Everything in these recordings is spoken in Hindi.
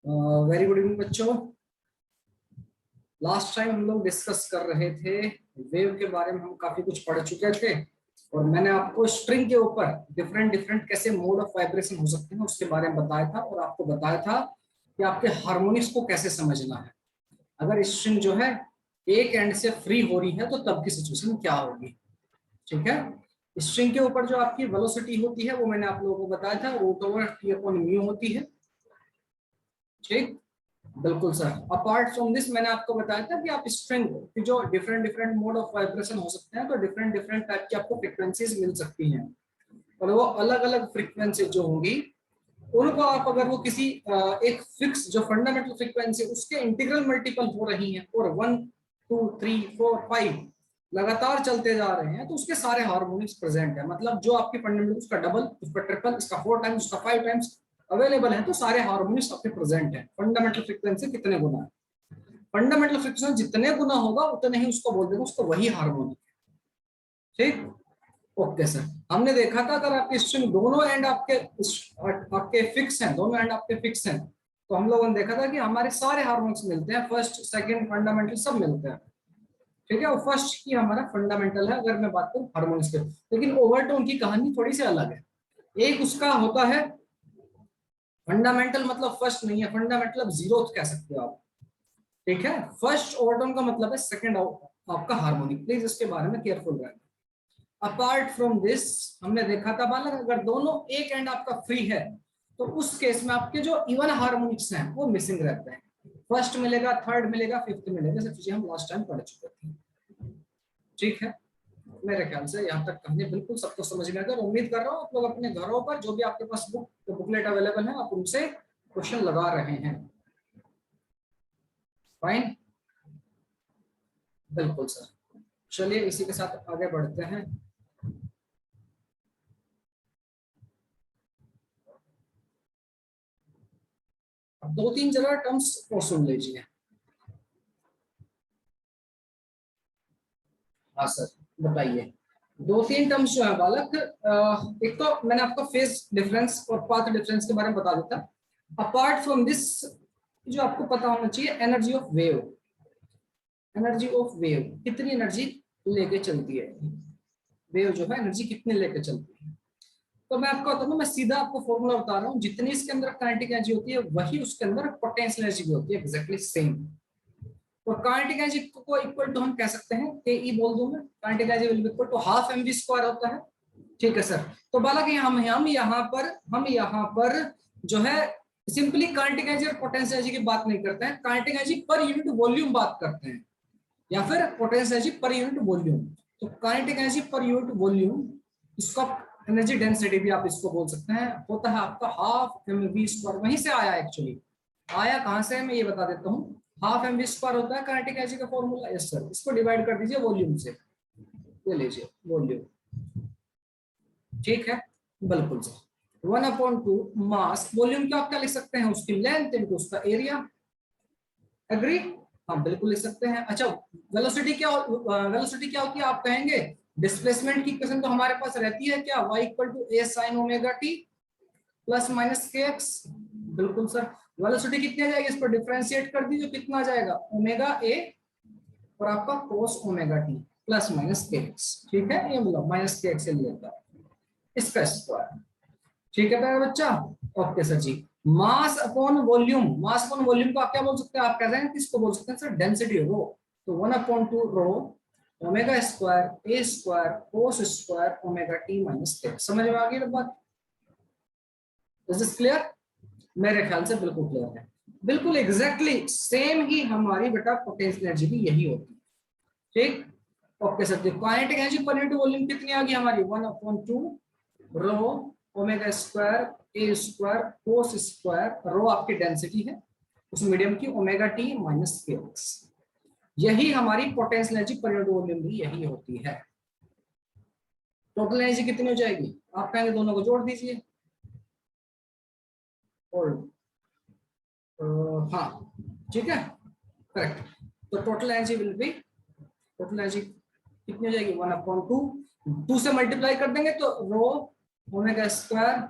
वेरी गुड इवनिंग बच्चों। लास्ट टाइम हम लोग डिस्कस कर रहे थे वेव के बारे में, हम काफी कुछ पढ़ चुके थे और मैंने आपको स्ट्रिंग के ऊपर डिफरेंट डिफरेंट कैसे मोड ऑफ वाइब्रेशन हो सकते हैं उसके बारे में बताया था और आपको बताया था कि आपके हार्मोनिक्स को कैसे समझना है। अगर स्ट्रिंग जो है एक एंड से फ्री हो रही है तो तब की सिचुएशन क्या होगी। ठीक है, स्ट्रिंग के ऊपर जो आपकी वेलोसिटी होती है वो मैंने आप लोगों को बताया था, root over T upon mu होती है। ठीक, बिल्कुल सर। अपार्ट फ्रॉम दिस मैंने आपको बताया था कि आप स्ट्रिंग की जो different different mode of vibration हो सकते हैं तो डिफरेंट डिफरेंट टाइप की आपको फ्रीक्वेंसीज मिल सकती हैं और वो अलग अलग फ्रीक्वेंसी जो होंगी उनको आप अगर वो किसी एक फिक्स जो फंडामेंटल फ्रीक्वेंसी उसके इंटीग्रल मल्टीपल हो रही हैं और 1 2 3 4 5 लगातार चलते जा रहे हैं तो उसके सारे हार्मोनिक्स प्रेजेंट है। मतलब जो आपकी फंडामेंटल उसका डबल, उसका ट्रिपल, इसका 4 टाइम्स, उसका 5 टाइम्स अवेलेबल है तो सारे हार्मोनिक्स आपके प्रेजेंट है। फंडामेंटल फ्रीक्वेंसी कितने गुना है, फंडामेंटल फ्रीक्वेंसी जितने गुना होगा उतने ही उसको बोल देंगे, उसको वही हार्मोनिक। ठीक, ओके सर। हमने देखा था अगर आपके स्ट्रिंग दोनों एंड आपके फिक्स हैं, दोनों एंड आपके फिक्स हैं तो हम लोगों ने देखा था कि हमारे सारे हार्मोनिक्स मिलते हैं, फर्स्ट सेकंड फंडामेंटल सब मिलते हैं। ठीक है, वो फर्स्ट की हमारा फंडामेंटल है अगर मैं बात करूं हार्मोनिक्स के। लेकिन ओवरटोन की कहानी थोड़ी सी अलग है। एक उसका होता है फंडामेंटल, मतलब फर्स्ट नहीं है, फंडामेंटल अब जीरो कह सकते हो आप। ठीक है, फर्स्ट ओवरटोन का मतलब है सेकंड आपका हार्मोनिक। प्लीज इसके बारे में केयरफुल रहना। अपार्ट फ्रॉम दिस हमने देखा था बालक अगर दोनों एक एंड आपका फ्री है तो उस केस में आपके जो इवन हार्मोनिक्स हैं वो मिसिंग रहते हैं। फर्स्ट मिलेगा, थर्ड मिलेगा, फिफ्थ मिलेगा, सब चीजें हम लास्ट टाइम पढ़ चुके थे। ठीक है, मेरे ख्याल से यहाँ तक कहानी बिल्कुल सबको समझ में आकर उम्मीद कर रहा हूँ आप लोग अपने घरों पर जो भी आपके पास बुकलेट अवेलेबल है आप उनसे क्वेश्चन लगा रहे हैं। फाइन, बिल्कुल सर। चलिए इसी के साथ आगे बढ़ते हैं। अब दो तीन जगह टर्म्स को सुन लीजिए। हाँ सर, बताइए। दो तीन टर्म्स जो है बालक, एक तो मैंने आपको फेज डिफरेंस और पाथ डिफरेंस के बारे में बता देता। अपार्ट फ्रॉम दिस जो आपको पता होना चाहिए energy of wave. Energy of wave कितनी एनर्जी लेके चलती है, वेव जो है एनर्जी कितनी लेके चलती है। तो मैं आपको बताऊं, मैं सीधा आपको फॉर्मूला बता रहा हूँ। जितनी इसके अंदर काइनेटिक एनर्जी होती है वही उसके अंदर पोटेंशियल एनर्जी भी होती है, एग्जैक्टली सेम। तो काइनेटिक एनर्जी को इक्वल टू हम कह सकते हैं के ई बोल दूं मैं, kinetic energy will be equal to half M V square होता है। ठीक है सर। तो बालक हम यहाँ पर जो है सिंपली काइनेटिक एनर्जी और पोटेंशियल एनर्जी की बात नहीं करते हैं, kinetic energy per unit volume बात करते हैं या फिर potential energy per unit volume. तो kinetic energy per unit volume, इसका एनर्जी डेंसिटी भी आप इसको बोल सकते हैं, होता है आपका हाफ एम वी स्क्वायर। वहीं से आया एक्चुअली, आया कहां से मैं ये बता देता हूँ। हाफ एम वी स्क्वायर होता है काइनेटिक एनर्जी का फॉर्मूला। यस सर, इसको डिवाइड कर दीजिए वॉल्यूम से, ये लीजिए वॉल्यूम। ठीक है, बिल्कुल सर। 1/2 मास, वॉल्यूम क्या आप क्या लिख सकते हैं, उसकी लेंथ इनटू उसका एरिया। एग्री, हाँ बिल्कुल लिख सकते हैं। अच्छा, वेलोसिटी क्या होती है आप कहेंगे, डिस्प्लेसमेंट की इक्वेशन तो हमारे पास रहती है क्या, y equal to a sin omega t plus minus K X. बिल्कुल सर। वेलोसिटी कितनी आ जाएगी, इस पर डिफरेंशिएट कर दीजिए, कितना आ जाएगा ओमेगा a और आपका cos omega t plus minus K x. ठीक है, ये मतलब माइनस के एक्स से लिया इसका स्क्वायर। ठीक है प्यारा बच्चा, okay sir ji. Mass upon volume, mass upon volume को आप क्या बोल सकते हैं, आप कह रहे हैं किसको बोल सकते हैं सर, डेंसिटी रो। तो 1/2 rho omega square A square cos square omega T minus K. समझ में आ गई बात, इज दिस क्लियर। मेरे ख्याल से बिल्कुल क्लियर है। बिल्कुल एग्जैक्टली सेम ही हमारी बेटा पोटेंशियल एनर्जी भी यही होती है। ठीक, okay sir. Kinetic energy per unit volume कितनी आ गई हमारी, 1/2 rho omega square A square cos square, रो आपकी डेंसिटी है उस मीडियम की, omega T minus K x. यही हमारी potential energy per unit volume भी यही होती है। टोटल एनर्जी कितनी हो जाएगी, आप कहेंगे दोनों को जोड़ दीजिए और हाँ ठीक है, करेक्ट। तो total energy will B, total energy कितनी हो जाएगी, 1/2 2 से मल्टीप्लाई कर देंगे तो रो omega square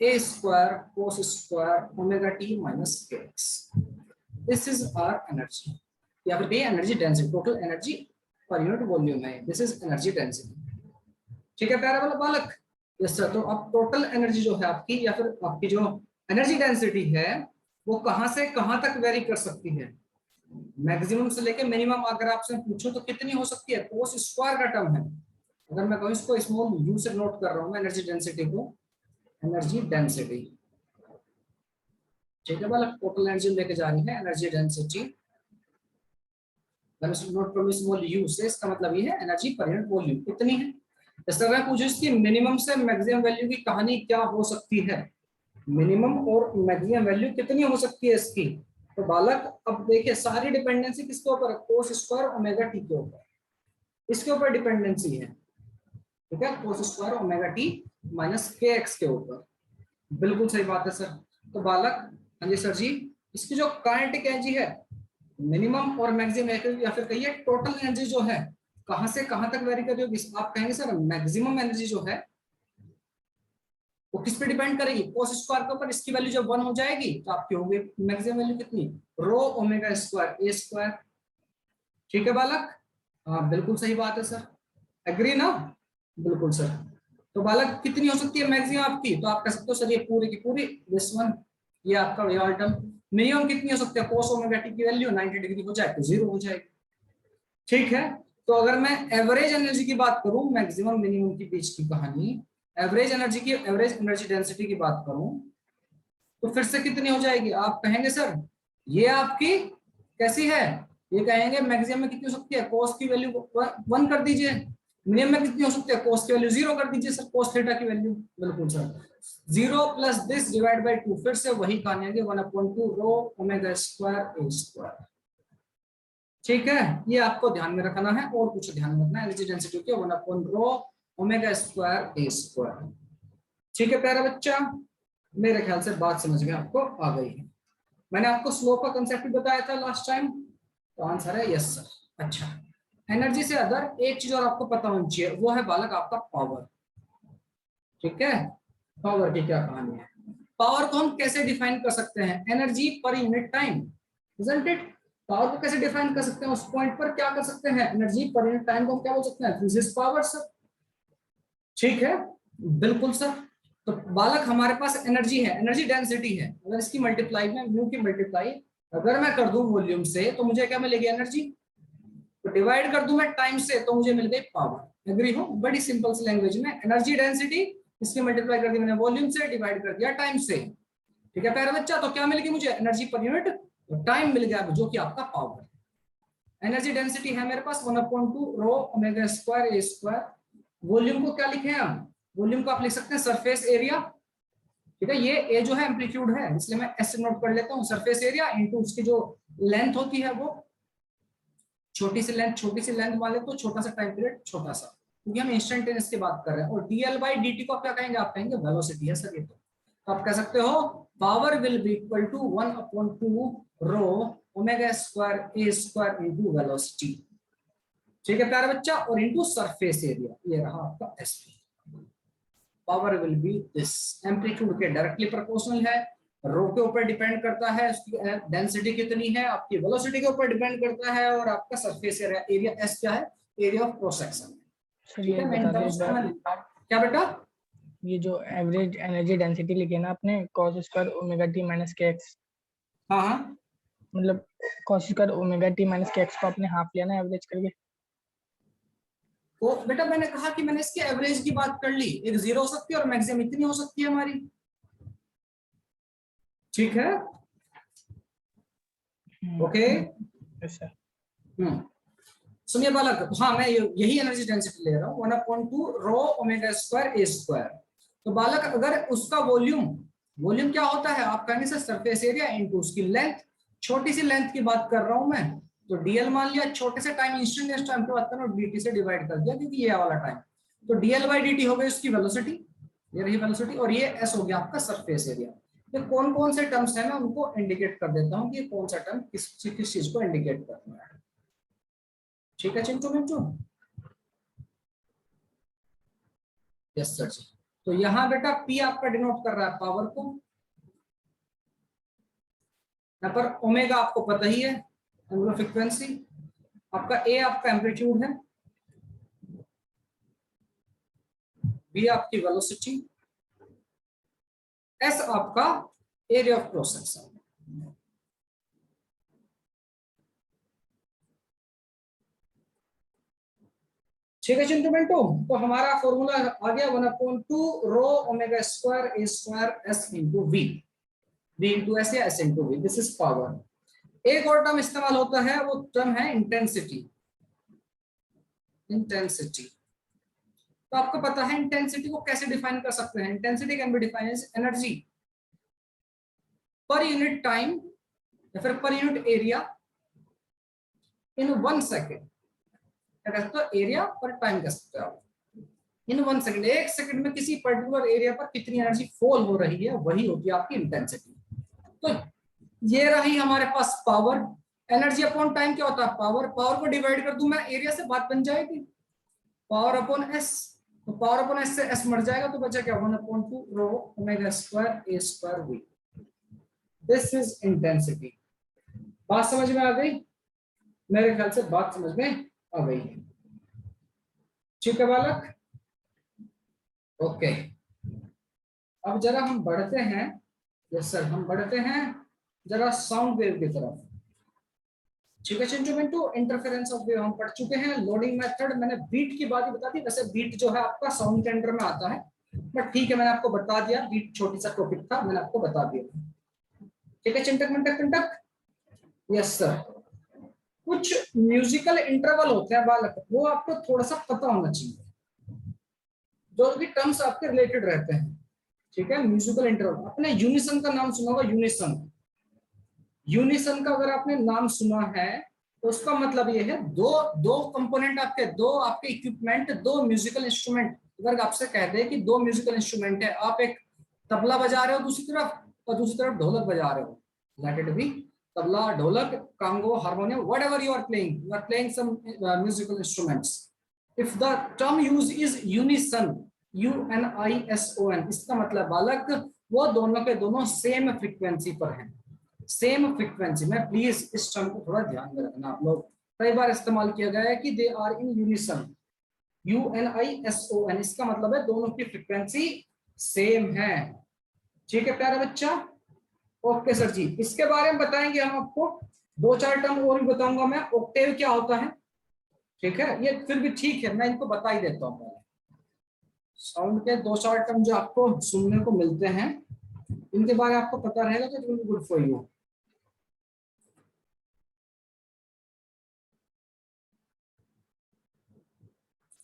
a square cos square omega t minus kx. This is our energy, या फिर energy density, total energy per unit volume है. This is energy density. ठीक है प्यारा वाला बालक. Yes sir. तो अब टोटल एनर्जी जो है आपकी, या फिर आपकी जो एनर्जी डेंसिटी है, वो कहां से कहां तक वेरी कर सकती है. मैक्सिमम से लेके मिनिमम अगर आपसे पूछो तो कितनी हो सकती है. कोस स्क्वायर का टर्म है. अगर मैं कहूँ इसको स्मॉल यू से नोट कर रहा हूँ मैं एनर्जी डेंसिटी को, एनर्जी डेंसिटी. ठीक है बालक. टोटल एनर्जी लेके जा रही है एनर्जी डेंसिटी. नोट करो स्मॉल यू से, इसका मतलब ये है एनर्जी पर यूनिट वॉल्यूम कितनी है. इस तरह पूछो इसकी मिनिमम से मैक्सिमम वैल्यू की कहानी क्या हो सकती है. मिनिमम और मैक्सिमम वैल्यू कितनी हो सकती है इसकी. तो बालक अब देखिए सारी डिपेंडेंसी किसके ऊपर है. कोस स्क्वायर ओमेगा टी के ऊपर. इसके ऊपर डिपेंडेंसी है. ठीक है. कोस square omega T minus K x के ऊपर. बिल्कुल सही बात है सर. तो बालक हाँ जी सर जी, इसकी जो काइनेटिक एनर्जी है मिनिमम और मैक्सिमम, या फिर कहिए टोटल एनर्जी जो है कहां से कहां तक वेरी कर रही होगी. आप कहेंगे सर मैक्सिमम एनर्जी जो है वो किस पे डिपेंड करेगी. कोस स्क्वायर के ऊपर. इसकी वैल्यू जब 1 हो जाएगी तो आपकी होगी मैक्सिमम वैल्यू कितनी, रो ओमेगा स्क्वायर ए स्क्वायर. ठीक है बालक. हाँ बिल्कुल सही बात है सर. एग्री ना. बिल्कुल सर. तो बालक कितनी हो सकती है मैक्सिमम आपकी. तो आप कह सकते हो सर ये पूरी की पूरी दिस वन, ये आपका रियल टर्म. मिनिमम कितनी हो सकती है. कोस ओमेगा टी की वैल्यू 90 डिग्री हो जाए तो 0 हो जाएगी. ठीक है. तो अगर मैं एवरेज एनर्जी की बात करूं, मैक्सिमम मिनिमम के बीच की कहानी, एवरेज एनर्जी की, एवरेज एनर्जी डेंसिटी की बात करूं तो फिर से कितनी हो जाएगी. आप कहेंगे सर ये आपकी कैसी है. ये कहेंगे मैक्सिमम में कितनी हो सकती है. कोस की वैल्यू 1 कर दीजिए. मिनिमम में कितनी हो सकती है. कोस की वैल्यू 0 कर दीजिए सर. कोस थीटा की वैल्यू. बिल्कुल sir. 0 plus this divide by 2. फिर से वही कहानी है 1/2 rho omega square A square. ठीक है. ये आपको ध्यान में रखना है और कुछ ध्यान में रखना है. एनर्जी डेंसिटी के 1/2 rho omega square A square. ठीक है प्यारा बच्चा. मेरे ख्याल से बात समझ में आपको आ गई है. मैंने आपको स्लोप का कंसेप्ट बताया था लास्ट टाइम. तो आंसर है यस सर. अच्छा. एनर्जी से अदर एक चीज और आपको पता होनी चाहिए, वो है बालक आपका पावर. ठीक है. पावर की क्या कहानी है. पावर को हम कैसे डिफाइन कर सकते हैं. Energy per unit time. Isn't it. Power को कैसे डिफाइन कर सकते हैं. उस पॉइंट पर क्या कर सकते हैं. एनर्जी पर यूनिट टाइम को हम क्या बोल सकते हैं. Physics power sir. ठीक है. बिल्कुल सर. तो बालक हमारे पास एनर्जी है, एनर्जी डेंसिटी है. अगर इसकी मल्टीप्लाई में म्यू की मल्टीप्लाई अगर मैं कर दूं वॉल्यूम से तो मुझे क्या मिलेगी एनर्जी. तो डिवाइड कर दूं मैं टाइम से तो मुझे मिल गई पावर. एग्री हो. बड़ी सिंपल सी लैंग्वेज में एनर्जी डेंसिटी, इसकी मल्टीप्लाई कर दी मैंने वॉल्यूम से, डिवाइड कर दिया टाइम से. ठीक है प्यारा बच्चा. तो क्या मिल गई मुझे एनर्जी पर यूनिट टाइम मिल गया, जो कि आपका पावर. एनर्जी डेंसिटी है मेरे पास 1/2 rho omega square A square. Volume को क्या लिखे हैं हम. वॉल्यूम को आप लिख सकते हैं सरफेस एरिया. ठीक है. ये ए जो है एम्पलीट्यूड है, इसलिए मैं एस नोट कर लेता हूँ. सरफेस एरिया इनटू उसकी जो लेंथ होती है, वो छोटी सी लेंथ मान लेते तो छोटा सा टाइम पीरियड छोटा सा, क्योंकि हम इंस्टेंटेनियस की बात कर रहे हैं. और डीएल बाई डी टी को आप क्या कहेंगे. आप कहेंगे वेलोसिटी है सर ये. तो आप कह सकते हो power will be equal to 1/2 rho omega square A square into velocity. ठीक है प्यारा बच्चा. और इनटू सरफेस एरिया. ये रहा आपका SP. Power will B this. Amplitude के डायरेक्टली प्रोपोर्शनल है. रो के ऊपर डिपेंड करता है उसकी डेंसिटी कितनी है, आपकी वेलोसिटी के ऊपर डिपेंड करता है, और आपका सरफेस एरिया. एरिया एस क्या है. Area of cross section. ठीक है. मैं टर्म्स क्या बेटा. ये जो एवरेज एनर्जी डेंसिटी लिखी है ना आपने, cos square omega T minus K x. हाँ मतलब cos square omega T minus K x को आपने हाफ लिया ना एवरेज करके. तो बेटा मैंने कहा कि मैंने इसके एवरेज की बात कर ली. एक 0 हो सकती है और मैक्सिमम इतनी हो सकती है हमारी. ठीक है. ओके. सुनिए बालक. हाँ मैं यही एनर्जी डेंसिटी ले रहा हूँ 1/2 rho omega square A square. तो बालक अगर उसका वॉल्यूम क्या होता है. आप कहेंगे सर सरफेस एरिया इनटू उसकी लेंथ. छोटी सी लेंथ की बात कर रहा हूं मैं, तो डीएल मान लिया. छोटे से टाइम इंस्टेंटेनियस टाइम की बात कर रहा हूं, डीटी से डिवाइड कर दिया, क्योंकि ये वाला टाइम. तो डीएल बाई डीटी हो गई उसकी वेलोसिटी. ये रही वेलोसिटी. और ये एस हो गया आपका सरफेस एरिया. तो कौन कौन से टर्म्स है मैं उनको इंडिकेट कर देता हूँ कि कौन सा टर्म किस चीज को इंडिकेट करना है. ठीक है चिंटू मिंटू. यस सर जी. तो यहाँ बेटा P आपका डिनोट कर रहा है पावर को, यहाँ पर ओमेगा आपको पता ही है एंगुलर फ्रीक्वेंसी, आपका A आपका एम्पलीट्यूड है, B आपकी वेलोसिटी, S आपका एरिया ऑफ क्रॉस सेक्शन। ठीक है चिंटू, तो हमारा फॉर्मूला आ गया 1/2 rho omega square A square S into V, V into S या S into V, this is power. एक और टर्म इस्तेमाल होता है, वो टर्म है इंटेंसिटी। इंटेंसिटी तो आपको पता है इंटेंसिटी को कैसे डिफाइन कर सकते हैं। Intensity can be defined as energy per unit time या फिर per unit area in 1 second. तो एरिया पर टाइम कह सकते हो आप, इन 1 सेकेंड, 1 सेकेंड में किसी पर्टिकुलर एरिया पर कितनी एनर्जी फॉल हो रही है, वही होती है आपकी इंटेंसिटी। तो ये रही हमारे पास पावर। एनर्जी अपॉन टाइम क्या होता है? पावर। पावर को डिवाइड कर दूं मैं एरिया से, बात बन जाएगी पावर अपॉन एस। तो पावर अपॉन एस से एस मर जाएगा, तो बचा क्या 1/2 rho omega square A square V. This is intensity. बात समझ में आ गई? मेरे ख्याल से बात समझ में आ गई है। ठीक है बालक, ओके। अब जरा हम बढ़ते हैं, यस सर, हम बढ़ते हैं जरा साउंड वेव की तरफ। ठीक है चिंटू, इंटरफेरेंस ऑफ वेव हम पढ़ चुके हैं। लोडिंग मेथड मैंने बीट की बात ही बता दी। वैसे बीट जो है आपका साउंड के अंडर में आता है, बट ठीक है मैंने आपको बता दिया, बीट छोटी सा टॉपिक था, मैंने आपको बता दिया। ठीक है चिंटक, यस सर। कुछ म्यूजिकल इंटरवल होते हैं बालक, वो आपको थोड़ा सा पता होना चाहिए, जो भी टर्म्स आपके रिलेटेड रहते हैं। ठीक है, म्यूजिकल इंटरवल। आपने यूनिसन का नाम सुना होगा, यूनिसन। यूनिसन का अगर आपने नाम सुना है तो उसका मतलब ये है दो कंपोनेंट आपके, दो आपके इक्विपमेंट, दो म्यूजिकल इंस्ट्रूमेंट। अगर आपसे कहते हैं कि दो म्यूजिकल इंस्ट्रूमेंट है, आप एक तबला बजा रहे हो दूसरी तरफ और दूसरी तरफ ढोलक बजा रहे हो, लेट इट बी तबला, ढोलक, Congo, harmonium, whatever you are playing some musical instruments. If the term used is unison, UNISON, इसका मतलब बालक वो दोनों के दोनों सेम फ्रीक्वेंसी पर हैं, सेम फ्रीक्वेंसी में। प्लीज इस टर्म को थोड़ा ध्यान में रखना आप लोग, कई बार इस्तेमाल किया गया है कि they are in unison, UNISON, इसका मतलब है दोनों की फ्रीक्वेंसी सेम है। ठीक है प्यारा बच्चा, ओके सर जी। इसके बारे में बताएंगे हम आपको, 2-4 टर्म और भी बताऊंगा मैं। ऑक्टेव क्या होता है, ठीक है, ये फिर भी ठीक है, मैं इनको बता ही देता हूँ। साउंड के 2-4 टर्म जो आपको सुनने को मिलते हैं, इनके बारे में आपको पता रहेगा तो it will be good for you.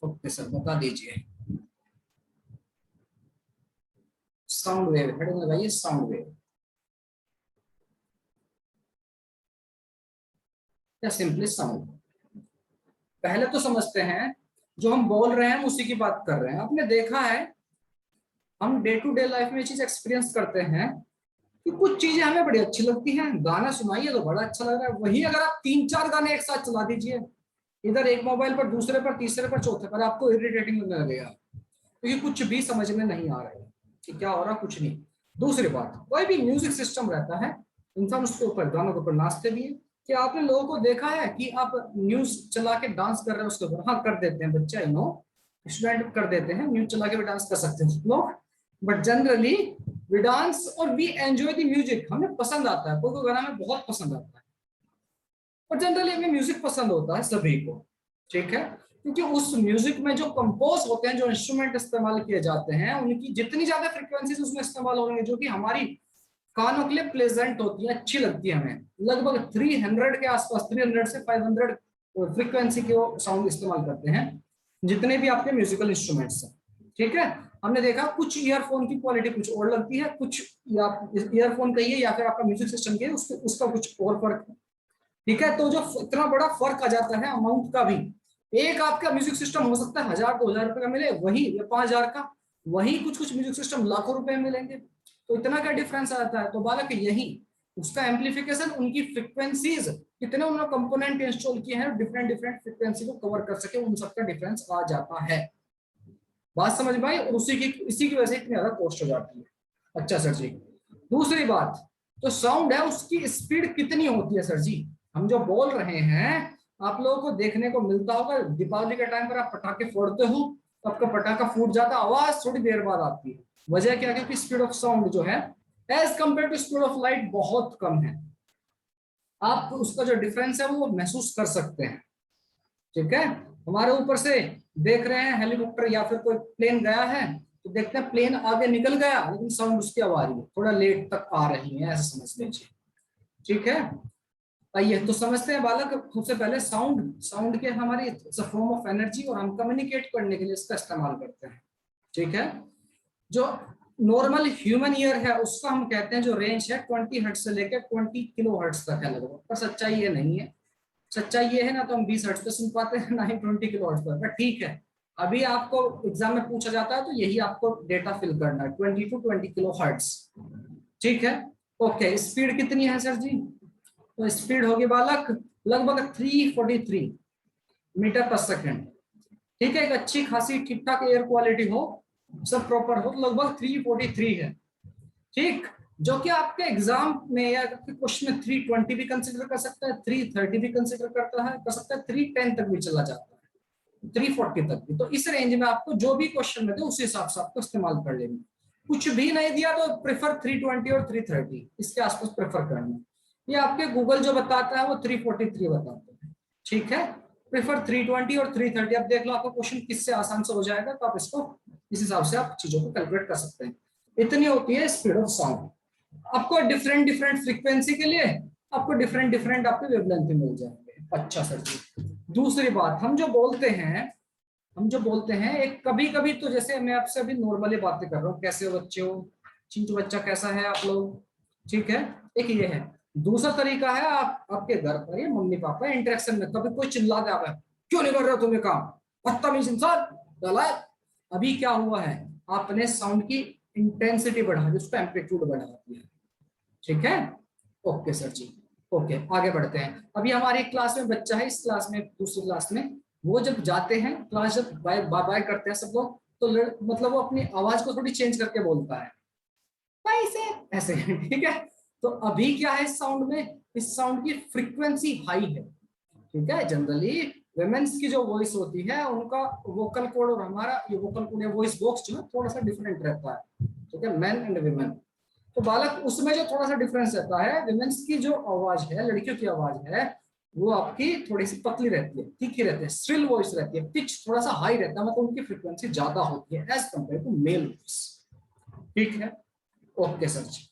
Okay sir, बता दीजिए। साउंड वेव, हेडिंग लगाइए साउंड वेव, या सिंपली साउंड। पहले तो समझते हैं जो हम बोल रहे हैं उसी की बात कर रहे हैं। आपने देखा है, हम डे टू डे लाइफ में ये चीज एक्सपीरियंस करते हैं कि कुछ चीजें हमें बड़ी अच्छी लगती हैं, गाना सुनाइए तो बड़ा अच्छा लग रहा है, वही अगर आप 3-4 गाने एक साथ चला दीजिए, इधर एक मोबाइल पर, दूसरे पर, तीसरे पर, चौथे पर, आपको इरिटेटिंग लगने लगेगा, क्योंकि कुछ भी समझ में नहीं आ रहा है कि क्या हो रहा, कुछ नहीं। दूसरी बात, कोई भी म्यूजिक सिस्टम रहता है, इंसान उसके ऊपर, गानों के ऊपर नाचते भी है। क्या आपने लोगों को देखा है कि आप न्यूज चला के डांस कर रहे हैं उसके ऊपर? हाँ कर देते हैं बच्चा, नो स्टूडेंट कर देते हैं, न्यूज चला के भी डांस कर सकते हैं लोग, बट जनरली वी डांस और वी एंजॉय द म्यूजिक। हमें पसंद आता है, कोई कोई गाना हमें बहुत पसंद आता है, और जनरली हमें म्यूजिक पसंद होता है सभी को। ठीक है, क्योंकि उस म्यूजिक में जो कंपोज होते हैं, जो इंस्ट्रूमेंट इस्तेमाल किए जाते हैं, उनकी जितनी ज्यादा फ्रीक्वेंसीज उसमें इस्तेमाल होंगे, जो कि हमारी कानों के लिए प्लेजेंट होती है, अच्छी लगती है हमें। लगभग 300 के आसपास, 300 से 500 फ्रीक्वेंसी के वो साउंड इस्तेमाल करते हैं जितने भी आपके म्यूजिकल इंस्ट्रूमेंट्स हैं। ठीक है, हमने देखा कुछ ईयरफोन की क्वालिटी कुछ और लगती है, कुछ ईयरफोन कहिए या फिर आपका म्यूजिक सिस्टम कहिए, उसका कुछ और फर्क है। ठीक है, तो जो इतना बड़ा फर्क आ जाता है अमाउंट का भी, एक आपका म्यूजिक सिस्टम हो सकता है 1000-2000 रुपए का मिले, वही या 5000 का, वही कुछ म्यूजिक सिस्टम लाखों रुपए में मिलेंगे। तो इतना क्या डिफरेंस आता है? तो बालक यही उसका एम्पलीफिकेशन, उनकी फ्रीक्वेंसीज, कितने उन्होंने कंपोनेंट इंस्टॉल किए हैं डिफरेंट फ्रीक्वेंसी को कवर कर सके, उन सबका डिफरेंस आ जाता है। बात समझ में आई? और इसी की वजह से इतनी ज्यादा कॉस्ट हो जाती है। अच्छा सर जी, दूसरी बात, तो साउंड है उसकी स्पीड कितनी होती है सर जी? हम जो बोल रहे हैं आप लोगों को देखने को मिलता होगा, दीपावली के टाइम पर आप पटाखे फोड़ते हो तो आपका पटाखा फूट जाता, आवाज थोड़ी देर बाद आती है। वजह क्या? क्योंकि स्पीड ऑफ साउंड जो है as compare to speed of light बहुत कम है। आप उसका जो डिफरेंस है वो महसूस कर सकते हैं। ठीक है, हमारे ऊपर से देख रहे हैं हेलीकॉप्टर या फिर कोई प्लेन गया है तो देखते हैं प्लेन आगे निकल गया लेकिन साउंड उसकी आ रही है, थोड़ा लेट तक आ रही है, ऐसा समझ लीजिए। ठीक है, आइए तो समझते हैं बालक। सबसे पहले साउंड के हमारी फॉर्म ऑफ एनर्जी और हम कम्युनिकेट करने के लिए इसका इस्तेमाल करते हैं। ठीक है, जो नॉर्मल ह्यूमन ईयर है उसका हम कहते हैं जो रेंज है 20 हर्ट्ज से लेकर 20 किलो हर्ट्ज तक है लगभग, पर सच्चाई ये नहीं है। सच्चाई ये है ना तो हम 20 हर्ट्ज पे सुन पाते हैं ना ही 20 किलो हर्ट्ज पर, ठीक है। अभी आपको एग्जाम में पूछा जाता है तो यही आपको डेटा फिल करना है, 20 टू 20 किलो हर्ट्ज। ठीक है, ओके। स्पीड कितनी है सर जी? तो स्पीड होगी बालक लगभग 343 मीटर पर सेकंड। ठीक है, एक अच्छी खासी ठीक ठाक एयर क्वालिटी हो, सब प्रॉपर हो, तो लगभग 343 है। ठीक, जो कि आपके एग्जाम में या क्वेश्चन में 320 भी कंसिडर कर सकता है, 330 भी कंसिडर कर सकता है, 310 तक भी चला जाता है, 340 तक भी। तो इस रेंज में आपको जो भी क्वेश्चन में दे उस हिसाब से आपको इस्तेमाल कर लेंगे। कुछ भी नहीं दिया तो प्रेफर 320 और 330 इसके आसपास प्रेफर करना। ये आपके गूगल जो बताता है वो 343 बताते हैं। ठीक है, प्रेफर 320 और 330। अब देख लो आपका क्वेश्चन किससे आसान से हो जाएगा, तो आप इसको इस हिसाब से आप चीजों को कैलकुलेट कर सकते हैं। इतनी होती है स्पीड ऑफ साउंड। आपको डिफरेंट डिफरेंट फ्रीक्वेंसी के लिए आपको डिफरेंट डिफरेंट आपके वेवलेंथ मिल जाएंगे। अच्छा सर जी, दूसरी बात, हम जो बोलते हैं एक कभी कभी तो जैसे मैं आपसे अभी नॉर्मली बातें कर रहा हूँ, कैसे हो बच्चे हो, चिंटू बच्चा कैसा है आप लोग, ठीक है, एक ये है। दूसरा तरीका है आपके घर पर ये मम्मी पापा इंटरेक्शन में कभी कोई चिल्ला दे रहा है, क्यों नहीं कर रहे हो तुम्हें काम, बदतमीज इंसान, नालायक। अभी क्या हुआ है, आपने साउंड की इंटेंसिटी बढ़ा दी, उसका एम्पलीट्यूड बढ़ा दिया। ठीक है, ओके सर जी, ओके आगे बढ़ते हैं। अभी हमारी क्लास में बच्चा है, इस क्लास में दूसरी क्लास में, वो जब जाते हैं क्लास, जब बाय बाय करते हैं सब लोग, तो मतलब वो अपनी आवाज को थोड़ी चेंज करके बोलता है, ऐसे ऐसे ठीक है, तो अभी क्या है इस साउंड में, इस साउंड की फ्रीक्वेंसी हाई है। ठीक है, जनरली वुमेन्स की जो वॉइस होती है उनका वोकल कोड और हमारा ये वोकल कोड या वॉइस बॉक्स जो है थोड़ा सा डिफरेंट रहता है। ठीक है, मेन एंड वुमेन, तो बालक उसमें जो थोड़ा सा डिफरेंस रहता है, वुमेन्स की जो आवाज है, लड़कियों की आवाज है, वो आपकी थोड़ी सी पतली रहती है, तीखी रहती है, श्रिल वॉइस रहती है, पिच थोड़ा सा हाई रहता है, मतलब उनकी फ्रीक्वेंसी ज्यादा होती है as compare to male voice. ठीक है, ओके सर जी,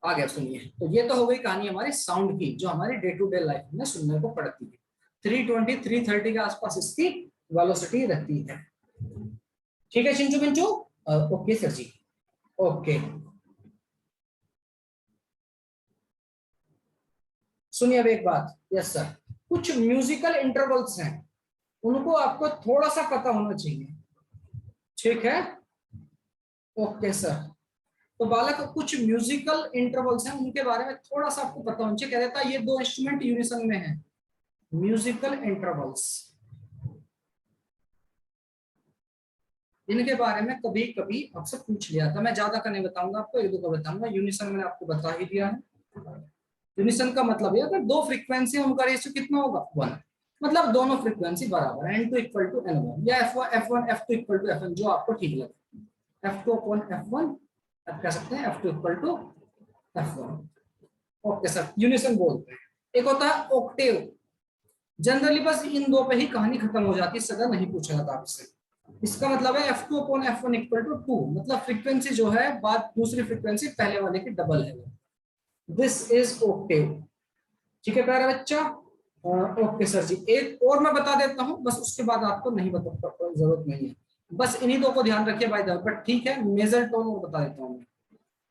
आगे सुनिए। तो ये तो हो गई कहानी हमारी साउंड की जो हमारी डे टू डे लाइफ में सुनने को पड़ती है। 320 330 के आसपास इसकी वेलोसिटी रहती है। ठीक है चिंचू पिंचू, ओके सर जी, ओके। सुनिए अब एक बात, यस सर, कुछ म्यूजिकल इंटरवल्स हैं, उनको आपको थोड़ा सा पता होना चाहिए। ठीक है, ओके सर। तो बालक कुछ म्यूजिकल इंटरवल्स हैं, उनके बारे में थोड़ा सा आपको पता होना चाहिए। कह देता है ये दो इंस्ट्रूमेंट यूनिसन में है, म्यूजिकल इंटरवल्स, इनके बारे में कभी कभी आपसे पूछ लिया था। मैं ज्यादा का नहीं बताऊंगा आपको, एक दो का बताऊंगा। यूनिसन मैंने आपको बता ही दिया है। यूनिसन का मतलब है अगर दो फ्रीक्वेंसी उनका रेशियो कितना होगा 1, मतलब दोनों फ्रीक्वेंसी बराबर है, n2 इक्वल टू n1 या f1 f2 equal to f1, जो आपको ठीक लगे। f2 अपॉन f1 आप कह सकते हैं f2 equal to f1। Okay sir, unison बोलते हैं। एक होता है ऑक्टेव, जनरली बस इन दो पे ही कहानी खत्म हो जाती है, सदा नहीं पूछा जाता आपसे। इसका मतलब है f2 upon f1 equal to 2, मतलब फ्रीक्वेंसी जो है बात दूसरी फ्रीक्वेंसी पहले वाले की डबल है। This is Octave. ठीक है प्यारा बच्चा, ओके सर जी। एक और मैं बता देता हूं, बस उसके बाद आपको नहीं बता जरूरत नहीं है, बस इन्हीं दो को ध्यान रखिए बाय द वे, बट ठीक है। मेजर टोन और बता देता हूं,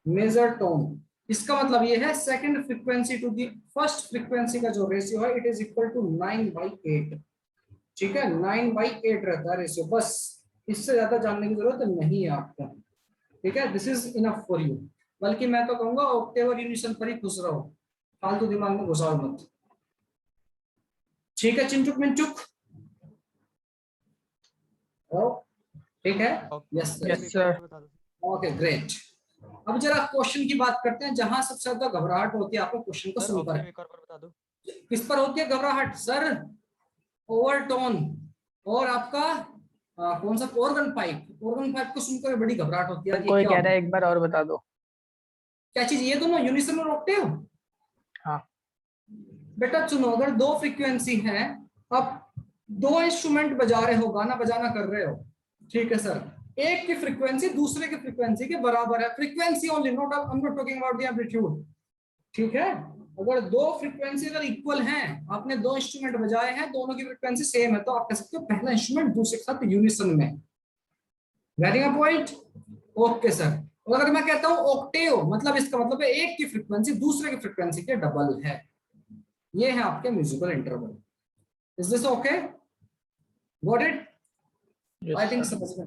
मेजर टोन इसका मतलब ये है second frequency to the first frequency का जो रेशियो है इट इज इक्वल टू 9/8। ठीक है, 9/8 रहता है रेशियो, बस इससे ज्यादा जानने की जरूरत नहीं है आपको। ठीक है, this is enough for you. बल्कि मैं तो कहूंगा ऑक्टेव और यूनिसन पर ही खुश रहो, फालतू दिमाग में घुसाओ मत। ठीक है चिंचुक मिंचुक, ठीक है, yes yes sir. Okay great. अब जरा क्वेश्चन की बात करते हैं, जहां सबसे ज्यादा घबराहट होती है आपको क्वेश्चन को सुनकर। एक और बता दो किस पर होती है घबराहट सर? ओवरटोन और आपका कौन सा ऑर्गन पाइप। ऑर्गन पाइप को सुनकर बड़ी घबराहट होती है। कोई कह रहा है एक बार और बता दो। क्या चीज? ये दोनों यूनिसन और ऑक्टेव? हाँ बेटा सुनो, अगर दो फ्रीक्वेंसी है, आप दो इंस्ट्रूमेंट बजा रहे हो, गाना बजाना कर रहे हो, ठीक है सर, एक की फ्रीक्वेंसी दूसरे की फ्रीक्वेंसी के बराबर है। Frequency only, not I am not talking about the amplitude. ठीक है, अगर दो फ्रीक्वेंसी अगर इक्वल हैं, आपने दो इंस्ट्रूमेंट बजाए हैं, दोनों की फ्रीक्वेंसी सेम है, तो आप कह सकते हो पहला इंस्ट्रूमेंट दूसरे के साथ यूनिसन में। Getting a point? Okay sir. और अगर मैं कहता हूं ऑक्टेव, मतलब इसका मतलब है एक की फ्रीक्वेंसी दूसरे की फ्रीक्वेंसी के डबल है। ये है आपके musical interval. Is this okay? Got it? I think समझ में।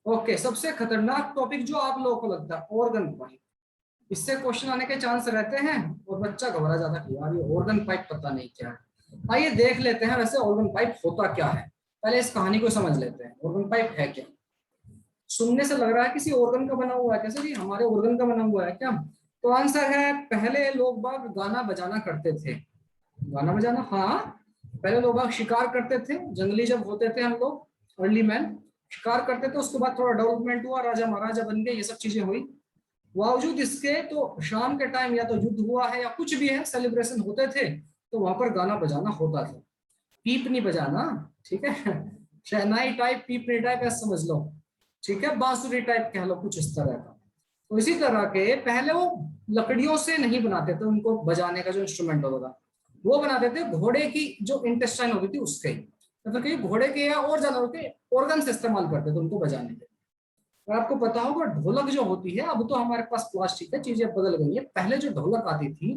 ओके, सबसे खतरनाक टॉपिक जो आप लोगों को लगता है ऑर्गन पाइप। इससे क्वेश्चन आने के चांस रहते हैं और बच्चा घबरा जाता है यार ये ऑर्गन पाइप पता नहीं क्या है। आइए देख लेते हैं वैसे ऑर्गन पाइप होता क्या है। पहले इस कहानी को समझ लेते हैं, ऑर्गन पाइप है क्या। सुनने से लग रहा है किसी ऑर्गन का बना हुआ है, कैसे जी हमारे ऑर्गन का बना हुआ है क्या? तो आंसर है, पहले लोग बाग गाना बजाना करते थे। गाना बजाना, हाँ, पहले लोग बाग शिकार करते थे। जंगली जब होते थे हम लोग, अर्ली मैन शिकार करते थे, उसके बाद थोड़ा डेवलपमेंट हुआ, राजा महाराजा बन गए, ये सब चीजें हुई। बावजूद इसके तो शाम के टाइम या तो युद्ध हुआ है या कुछ भी है, सेलिब्रेशन होते थे, तो वहां पर गाना बजाना होता था। पीप नहीं बजाना, ठीक है, शहनाई टाइप, पीपनी टाइप ऐसा समझ लो, ठीक है, बांसुरी टाइप कह लो, कुछ इस तरह का। तो इसी तरह के पहले वो लकड़ियों से नहीं बनाते थे, उनको बजाने का जो इंस्ट्रूमेंट होता था वो बनाते थे घोड़े की जो इंटेस्टाइन होती थी उसके, तो फिर कहीं घोड़े के या और जानवरों के ऑर्गन से इस्तेमाल करते थे उनको बजाने के। और आपको पता होगा ढोलक जो होती है, अब तो हमारे पास प्लास्टिक है, चीजें बदल गई है। पहले जो ढोलक आती थी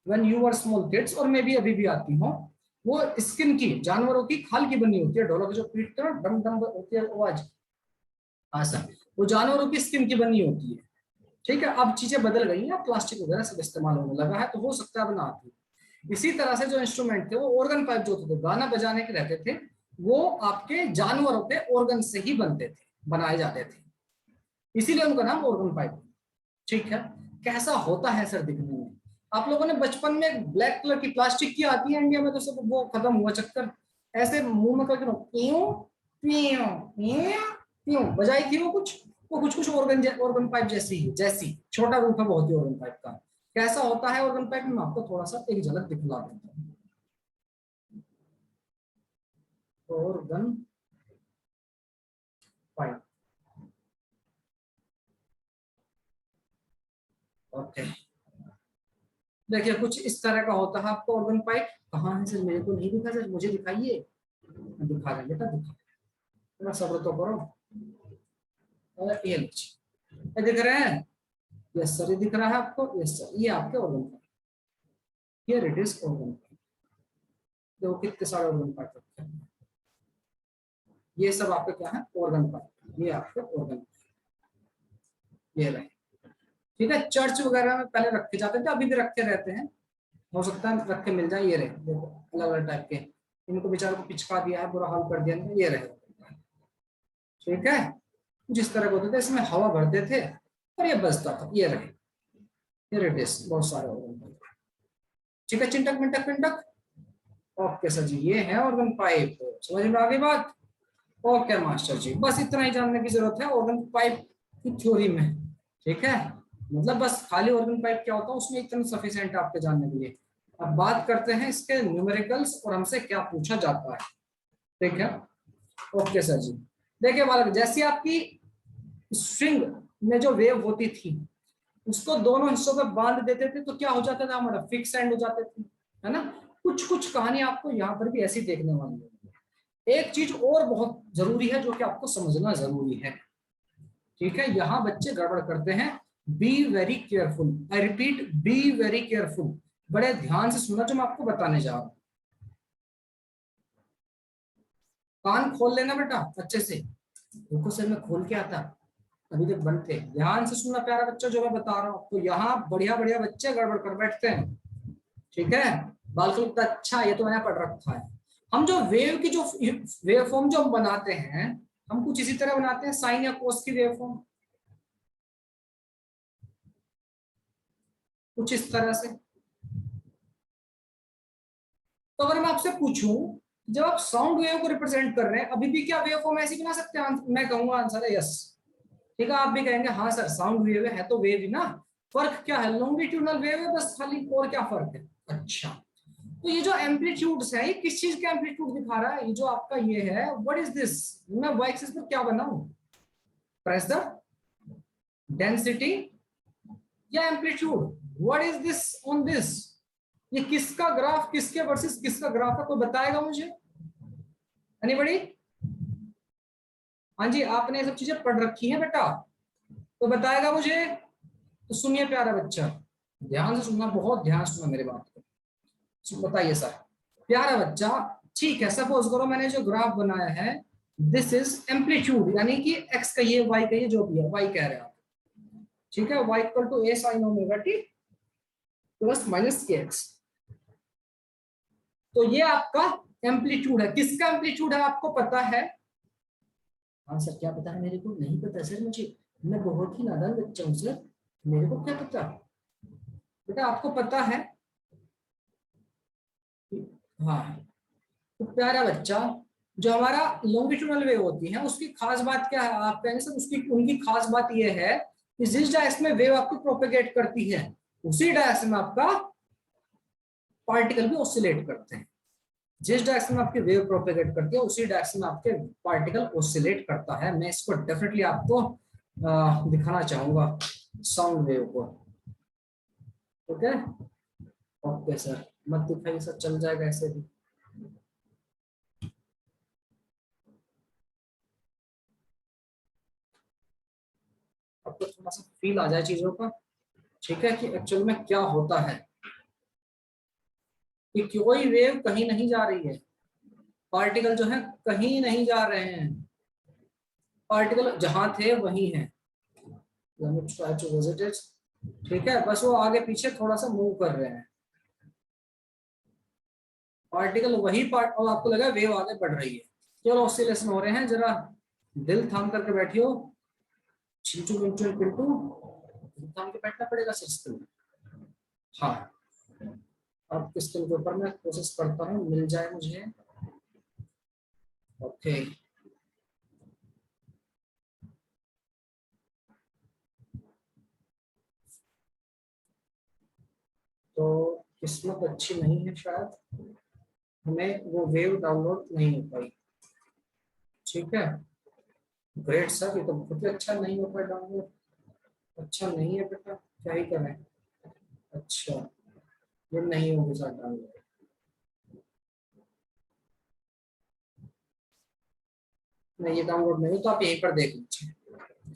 when you were small kids, और मे भी अभी भी आती हो, वो स्किन की, जानवरों की खाल की बनी होती है। ढोलक जो पीटते हैं डम डम होती है आवाज, हाँ सर, वो जानवरों की स्किन की बनी होती है। ठीक है, अब चीजें बदल गई हैं, प्लास्टिक वगैरह सब इस्तेमाल होने लगा है, तो हो सकता है बना आती। इसी तरह से जो इंस्ट्रूमेंट थे वो ऑर्गन पाइप जो थे, गाना बजाने के रहते थे, वो आपके जानवरों के ऑर्गन से ही बनते थे, बनाए जाते थे, इसीलिए उनका नाम ऑर्गन पाइप। ठीक है, कैसा होता है सर दिखने में? आप लोगों ने बचपन में ब्लैक कलर की प्लास्टिक की आती है इंडिया में, तो सब वो खत्म हुआ चक्कर, ऐसे मुंह में करके प्यूं प्यूं प्यूं प्यूं बजाई थी वो कुछ कुछ ऑर्गन पाइप जैसी छोटा रूप है बहुत ही ऑर्गन पाइप का। कैसा होता है ऑर्गन पाइप में, आपको थोड़ा सा एक झलक दिखला देता हूं। ऑर्गन पाइप, ओके, देखिए कुछ इस तरह का होता है आपको ऑर्गन पाइप। कहाँ है सर? मेरे को नहीं दिखा सर, मुझे दिखाइए। दिखा रहे बेटा, दिखा, थोड़ा सब्र तो करो। और ये दिख रहे हैं? यस सर, ये दिख रहा है आपको? यस सर, ये आपके organ pipe, here it is organ pipe. देखो कितने सारे ऑर्गन पाइप रखे हैं, ये सब आपके क्या है? Organ pipe. ये आपके ऑर्गन पाइप, ये रहे। ठीक है, चर्च वगैरह में पहले रखे जाते थे, अभी भी रखे रहते हैं, हो सकता है रख के मिल जाए। ये रहे, देखो अलग अलग टाइप के, इनको बेचारों को पिचका दिया है, बुरा हाल कर दिया, ये रहे। ठीक है, जिस तरह होते थे, इसमें हवा भरते थे और ये बजता था। ये रहे, बहुत सारे ऑर्गन पाइप। ठीक है, चिंटक मिंटक पिंटक, ओके सर जी, ये है ऑर्गन पाइप। समझ में आ गई बात? ओके मास्टर जी, बस इतना ही जानने की जरूरत है ऑर्गन पाइप की थ्योरी में। ठीक है, मतलब बस खाली ऑर्गन पाइप क्या होता है उसमें इतना सफिशिएंट आपके जानने के लिए। अब बात करते हैं इसके न्यूमेरिकल्स और हमसे क्या पूछा जाता है। ठीक है, ओके सर जी। देखिए बालक, जैसी आपकी स्ट्रिंग में जो वेव होती थी उसको दोनों हिस्सों में बांध देते थे, तो क्या हो जाता था हमारा? फिक्स एंड हो जाते थे, है ना। कुछ कुछ कहानी आपको यहाँ पर भी ऐसी देखने वाली है। एक चीज और बहुत जरूरी है जो कि आपको समझना जरूरी है। ठीक है, यहाँ बच्चे गड़बड़ करते हैं। Be very careful, I repeat, be very careful. बड़े ध्यान से सुनना जो मैं आपको बताने जा रहा हूँ। कान खोल लेना बेटा अच्छे से। देखो सर मैं खोल के आता, अभी तक बंद थे। ध्यान से सुनना प्यारा बच्चा जो मैं बता रहा हूँ। तो यहाँ बढ़िया बढ़िया बच्चे गड़बड़ कर बैठते हैं। ठीक है, बालक लगता अच्छा ये तो मैंने पढ़ रखा है। हम जो वेव की जो वेव फॉर्म जो हम बनाते हैं, हम कुछ इसी तरह बनाते हैं साइन या कोस की वेवफॉर्म, कुछ इस तरह से। तो अगर मैं आपसे पूछूं जब आप साउंड वेव को रिप्रेजेंट कर रहे हैं अभी भी क्या वेवफॉर्म ऐसी बना सकते हैं? मैं कहूंगा आंसर है यस। ठीक है, आप भी कहेंगे हाँ सर साउंड वेव है तो वेव ही ना, फर्क क्या है? लॉन्गिट्यूडनल वेव है बस खाली, और क्या फर्क है? अच्छा, तो ये जो एम्पलीट्यूड्स है ये किस चीज का एम्पलीट्यूड दिखा रहा है? ये जो आपका ये है व्हाट इज दिस? मैं वाई एक्सिस पर क्या बनाऊं? प्रेशर, डेंसिटी या amplitude? What is this on this? ये किसका ग्राफ, किसके वर्सेस किसका ग्राफ है? कोई बताएगा मुझे? एनीबॉडी? हाँ जी, आपने ये सब चीजें पढ़ रखी हैं बेटा, तो बताएगा मुझे? तो सुनिए प्यारा बच्चा, ध्यान से सुनना, बहुत ध्यान से सुनना मेरे बात को। बताइए सर प्यारा बच्चा, ठीक है सपोज करो मैंने जो ग्राफ बनाया है दिस इज एम्पलीट्यूड, यानी कि एक्स कहिए वाई कहिए जो भी है, वाई कह रहे हैं आप, ठीक है, Y equal to A sine omega T plus minus K X. तो ये आपका एम्पलीट्यूड है। किसका एम्पलीट्यूड है आपको पता है? हाँ सर क्या पता है? मेरे को नहीं पता सर, मुझे, मैं बहुत ही नादान बच्चा हूँ सर, मेरे को क्या पता? बेटा आपको पता है? हाँ, तो प्यारा बच्चा जो हमारा लॉन्गिट्यूडनल वेव होती है उसकी खास बात क्या है? आप कहेंगे सर उसकी, उनकी खास बात यह है कि जिस डायरेक्शन में वेव आपको प्रोपेगेट करती है उसी डायरेक्शन में आपका पार्टिकल भी ऑसिलेट करते हैं। जिस डायरेक्शन में आपकी वेव प्रोपेगेट करती है उसी डायरेक्शन में आपके पार्टिकल ऑसिलेट करता है। मैं इसको डेफिनेटली आपको दिखाना चाहूंगा साउंड वेव को। ओके ओके सर, मत दिखाइए सर, चल जाएगा ऐसे भी। आपको थोड़ा सा फील आ जाए चीजों का, ठीक है, कि एक्चुअल में क्या होता है, कि कोई वेव कहीं नहीं जा रही है, पार्टिकल जो है कहीं नहीं जा रहे हैं, पार्टिकल जहां थे वही हैं। ठीक है, बस वो आगे पीछे थोड़ा सा मूव कर रहे हैं, पार्टिकल वही पार्ट, और आपको लगा वेव आगे बढ़ रही है, केवल ऑसिलेशन हो रहे हैं। जरा दिल थाम करके बैठियो चिंटू मिंटू पिंटू, दिल थाम के बैठना पड़ेगा सिस्टम। हाँ, अब किस्टम के ऊपर मैं कोशिश करता हूँ मिल जाए मुझे। ओके, तो किस्मत अच्छी नहीं है शायद, हमें वो वेव डाउनलोड नहीं हो पाई। ठीक है, ग्रेट सर, ये तो बहुत ही अच्छा नहीं हो पाया डाउनलोड। अच्छा नहीं है बेटा, क्या ही करें। अच्छा, ये नहीं होगी सर डाउनलोड। नहीं ये डाउनलोड नहीं हो तो आप यहीं पर देख लीजिए।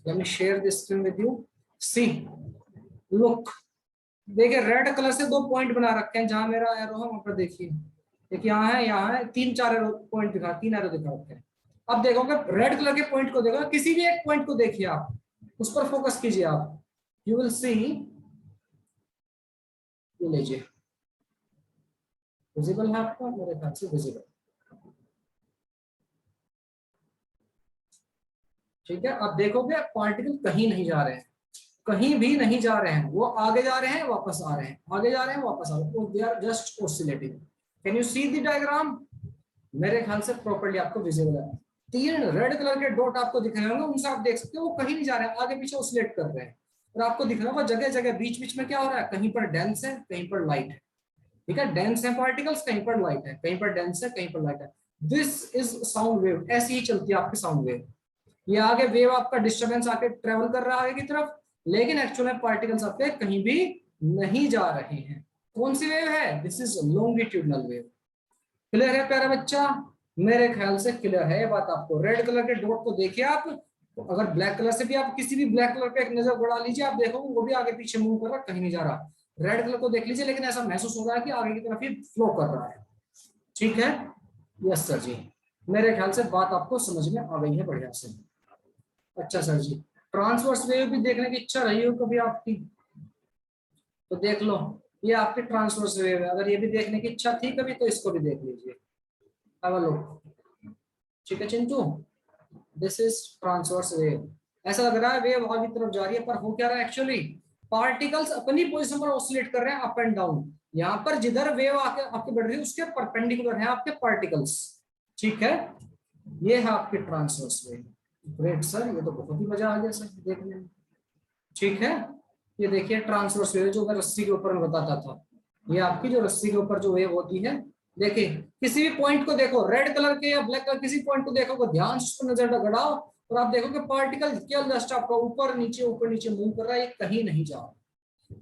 Let me share this screen with you. See, look, देखिए रेड कलर से दो पॉइंट बना रखे हैं, जहां मेरा एरो है वहां पर देखिए, देखिए यहाँ है तीन चार एरो पॉइंट दिखा, तीन एरो दिखा रखे हैं। अब देखोगे रेड कलर के पॉइंट को देखो, किसी भी एक पॉइंट को देखिए आप, उस पर फोकस कीजिए आप, यू विल सी, ये लीजिए, विजिबल है आपको? मेरे ख्याल से विजिबल। ठीक है, अब देखोगे पार्टिकल कहीं नहीं जा रहे हैं, कहीं भी नहीं जा रहे हैं, वो आगे जा रहे हैं वापस आ रहे हैं, आगे जा रहे हैं वापस आ रहे हैं, they are just oscillating. Can you see the diagram? मेरे ख्याल से प्रॉपर्ली आपको विजिबल है। तीन रेड कलर के डॉट आपको दिख रहे होंगे, उनसे आप देख सकते हो वो कहीं नहीं जा रहे हैं, आगे पीछे ऑसिलेट कर रहे हैं। और आपको दिख रहा होगा जगह जगह बीच बीच में क्या हो रहा है, कहीं पर डेंस है कहीं पर लाइट है। ठीक है, डेंस है पार्टिकल्स, कहीं पर लाइट है, कहीं पर डेंस है कहीं पर लाइट है। दिस इज साउंड वेव, ऐसी ही चलती है आपकी साउंड वेव। ये आगे वेव आपका डिस्टरबेंस आके ट्रेवल कर रहा है आगे की तरफ, लेकिन एक्चुअल में पार्टिकल्स आपके कहीं भी नहीं जा रहे हैं। कौन सी वेव है? This is longitudinal wave. Clear है प्यारा बच्चा? मेरे ख्याल से क्लियर है ये बात आपको। रेड कलर के डॉट को देखिए आप, तो अगर ब्लैक कलर से भी आप किसी भी ब्लैक कलर पे एक नजर उड़ा लीजिए, आप देखोगे वो भी आगे पीछे मूव कर रहा है, कहीं नहीं जा रहा। रेड कलर को देख लीजिए, लेकिन ऐसा महसूस हो रहा है कि आगे की तरफ ही फ्लो कर रहा है। ठीक है, यस सर जी, मेरे ख्याल से बात आपको समझ में आ गई है बढ़िया से। अच्छा सर जी, ट्रांसवर्स वेव भी देखने की इच्छा रही हो कभी आपकी तो देख लो, ये आपकी ट्रांसवर्स वेव है। अगर ये भी देखने की इच्छा थी कभी तो इसको भी देख लीजिए। अब लो, ठीक है Chintu, this is transverse wave. ऐसा लग रहा है वेव आगे की तरफ जा रही है, पर हो क्या रहा है एक्चुअली, पार्टिकल्स अपनी पोजीशन पर ऑसिलेट कर रहे हैं अप एंड डाउन। यहाँ पर जिधर वेव आके आपके बढ़ रही है उसके परपेंडिकुलर है आपके पार्टिकल्स। ठीक है, ये है आपके ट्रांसवर्स वेव। ग्रेट सर, ये तो बहुत ही मजा आ गया सर देखने में। ठीक है, ये देखिए ट्रांसवर्स वेव जो मैं रस्सी के ऊपर में बताता था, ये आपकी जो रस्सी के ऊपर जो वेव होती है, देखिए किसी भी पॉइंट को देखो, रेड कलर के या ब्लैक कलर किसी पॉइंट को देखो, ध्यान से उस पर नजर गड़ाओ और आप देखो कि पार्टिकल केवल जस्ट आपका ऊपर नीचे मूव कर रहा है, कहीं नहीं जा रहा।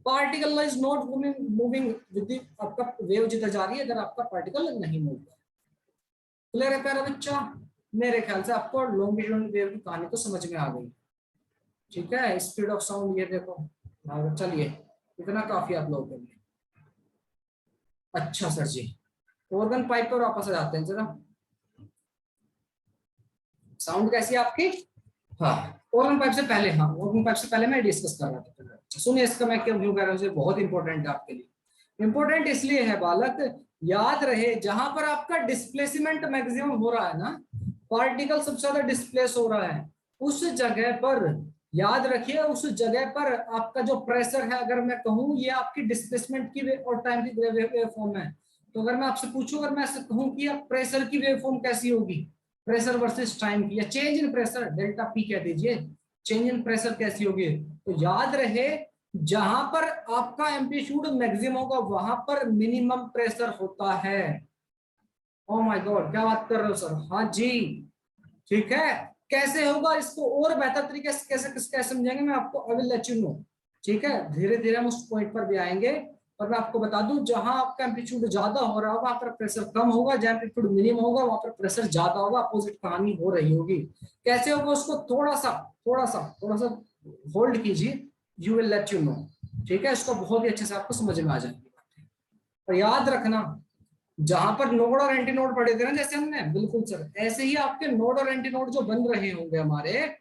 Particle is not moving with आपका वेव जिधर जा रही है इधर आपका पार्टिकल नहीं मूव कर रहा। क्लियर है प्यारा बच्चा? मेरे ख्याल से आपको लॉन्गिट्यूडनल वेव की कहानी तो समझ में आ गई। ठीक है, स्पीड ऑफ साउंड ये देखो, चलिए इतना काफी आप लोगों के लिए। अच्छा सर जी, ऑर्गन पाइप पर वापस आ जाते हैं जरा। साउंड कैसी है आपकी? हाँ, ऑर्गन पाइप से पहले, हाँ ऑर्गन पाइप से पहले मैं डिस्कस कर रहा था। सुनिए इसका मैं क्यों कह रहा हूँ, बहुत इंपॉर्टेंट है आपके लिए। इंपॉर्टेंट इसलिए है बालक, याद रहे जहां पर आपका डिस्प्लेसमेंट मैक्सिमम हो रहा है ना, पार्टिकल सबसे ज्यादा डिस्प्लेस हो रहा है, उस जगह पर याद रखिए, उस जगह पर आपका जो प्रेशर है, अगर मैं कहूँ ये आपकी डिस्प्लेसमेंट की और टाइम की वेव फॉर्म है, तो अगर मैं आपसे पूछूं, अगर मैं कहूँ कि आप प्रेशर की वेव फॉर्म कैसी होगी, प्रेशर वर्सेस टाइम की, या change in pressure delta P कह दीजिए, चेंज इन प्रेशर कैसी होगी, तो याद रहे जहां पर आपका एम्पलीट्यूड मैक्सिमम होगा वहां पर मिनिमम प्रेशर होता है। ओ माय गॉड, क्या बात कर रहे हो सर? हाँ जी, ठीक है। कैसे होगा इसको और बेहतर तरीके से कैसे समझेंगे मैं आपको, I will let you know. ठीक है, धीरे धीरे हम उस पॉइंट पर भी आएंगे। और मैं आपको बता दूं, जहां आपका एम्पलीट्यूड ज्यादा हो रहा होगा वहां पर प्रेशर कम होगा, जहां एम्पलीट्यूड मिनिमम होगा वहां पर प्रेशर ज्यादा होगा, अपोजिट कहानी हो रही होगी। कैसे होगा उसको थोड़ा सा होल्ड कीजिए, you will let you know. ठीक है, इसको बहुत ही अच्छे से आपको समझ में आ जाएगी। और याद रखना, जहां पर नोड और एंटी नोड पढ़े थे ना जैसे हमने, बिल्कुल सर ऐसे ही आपके नोड और एंटी नोड जो बन रहे होंगे हमारे,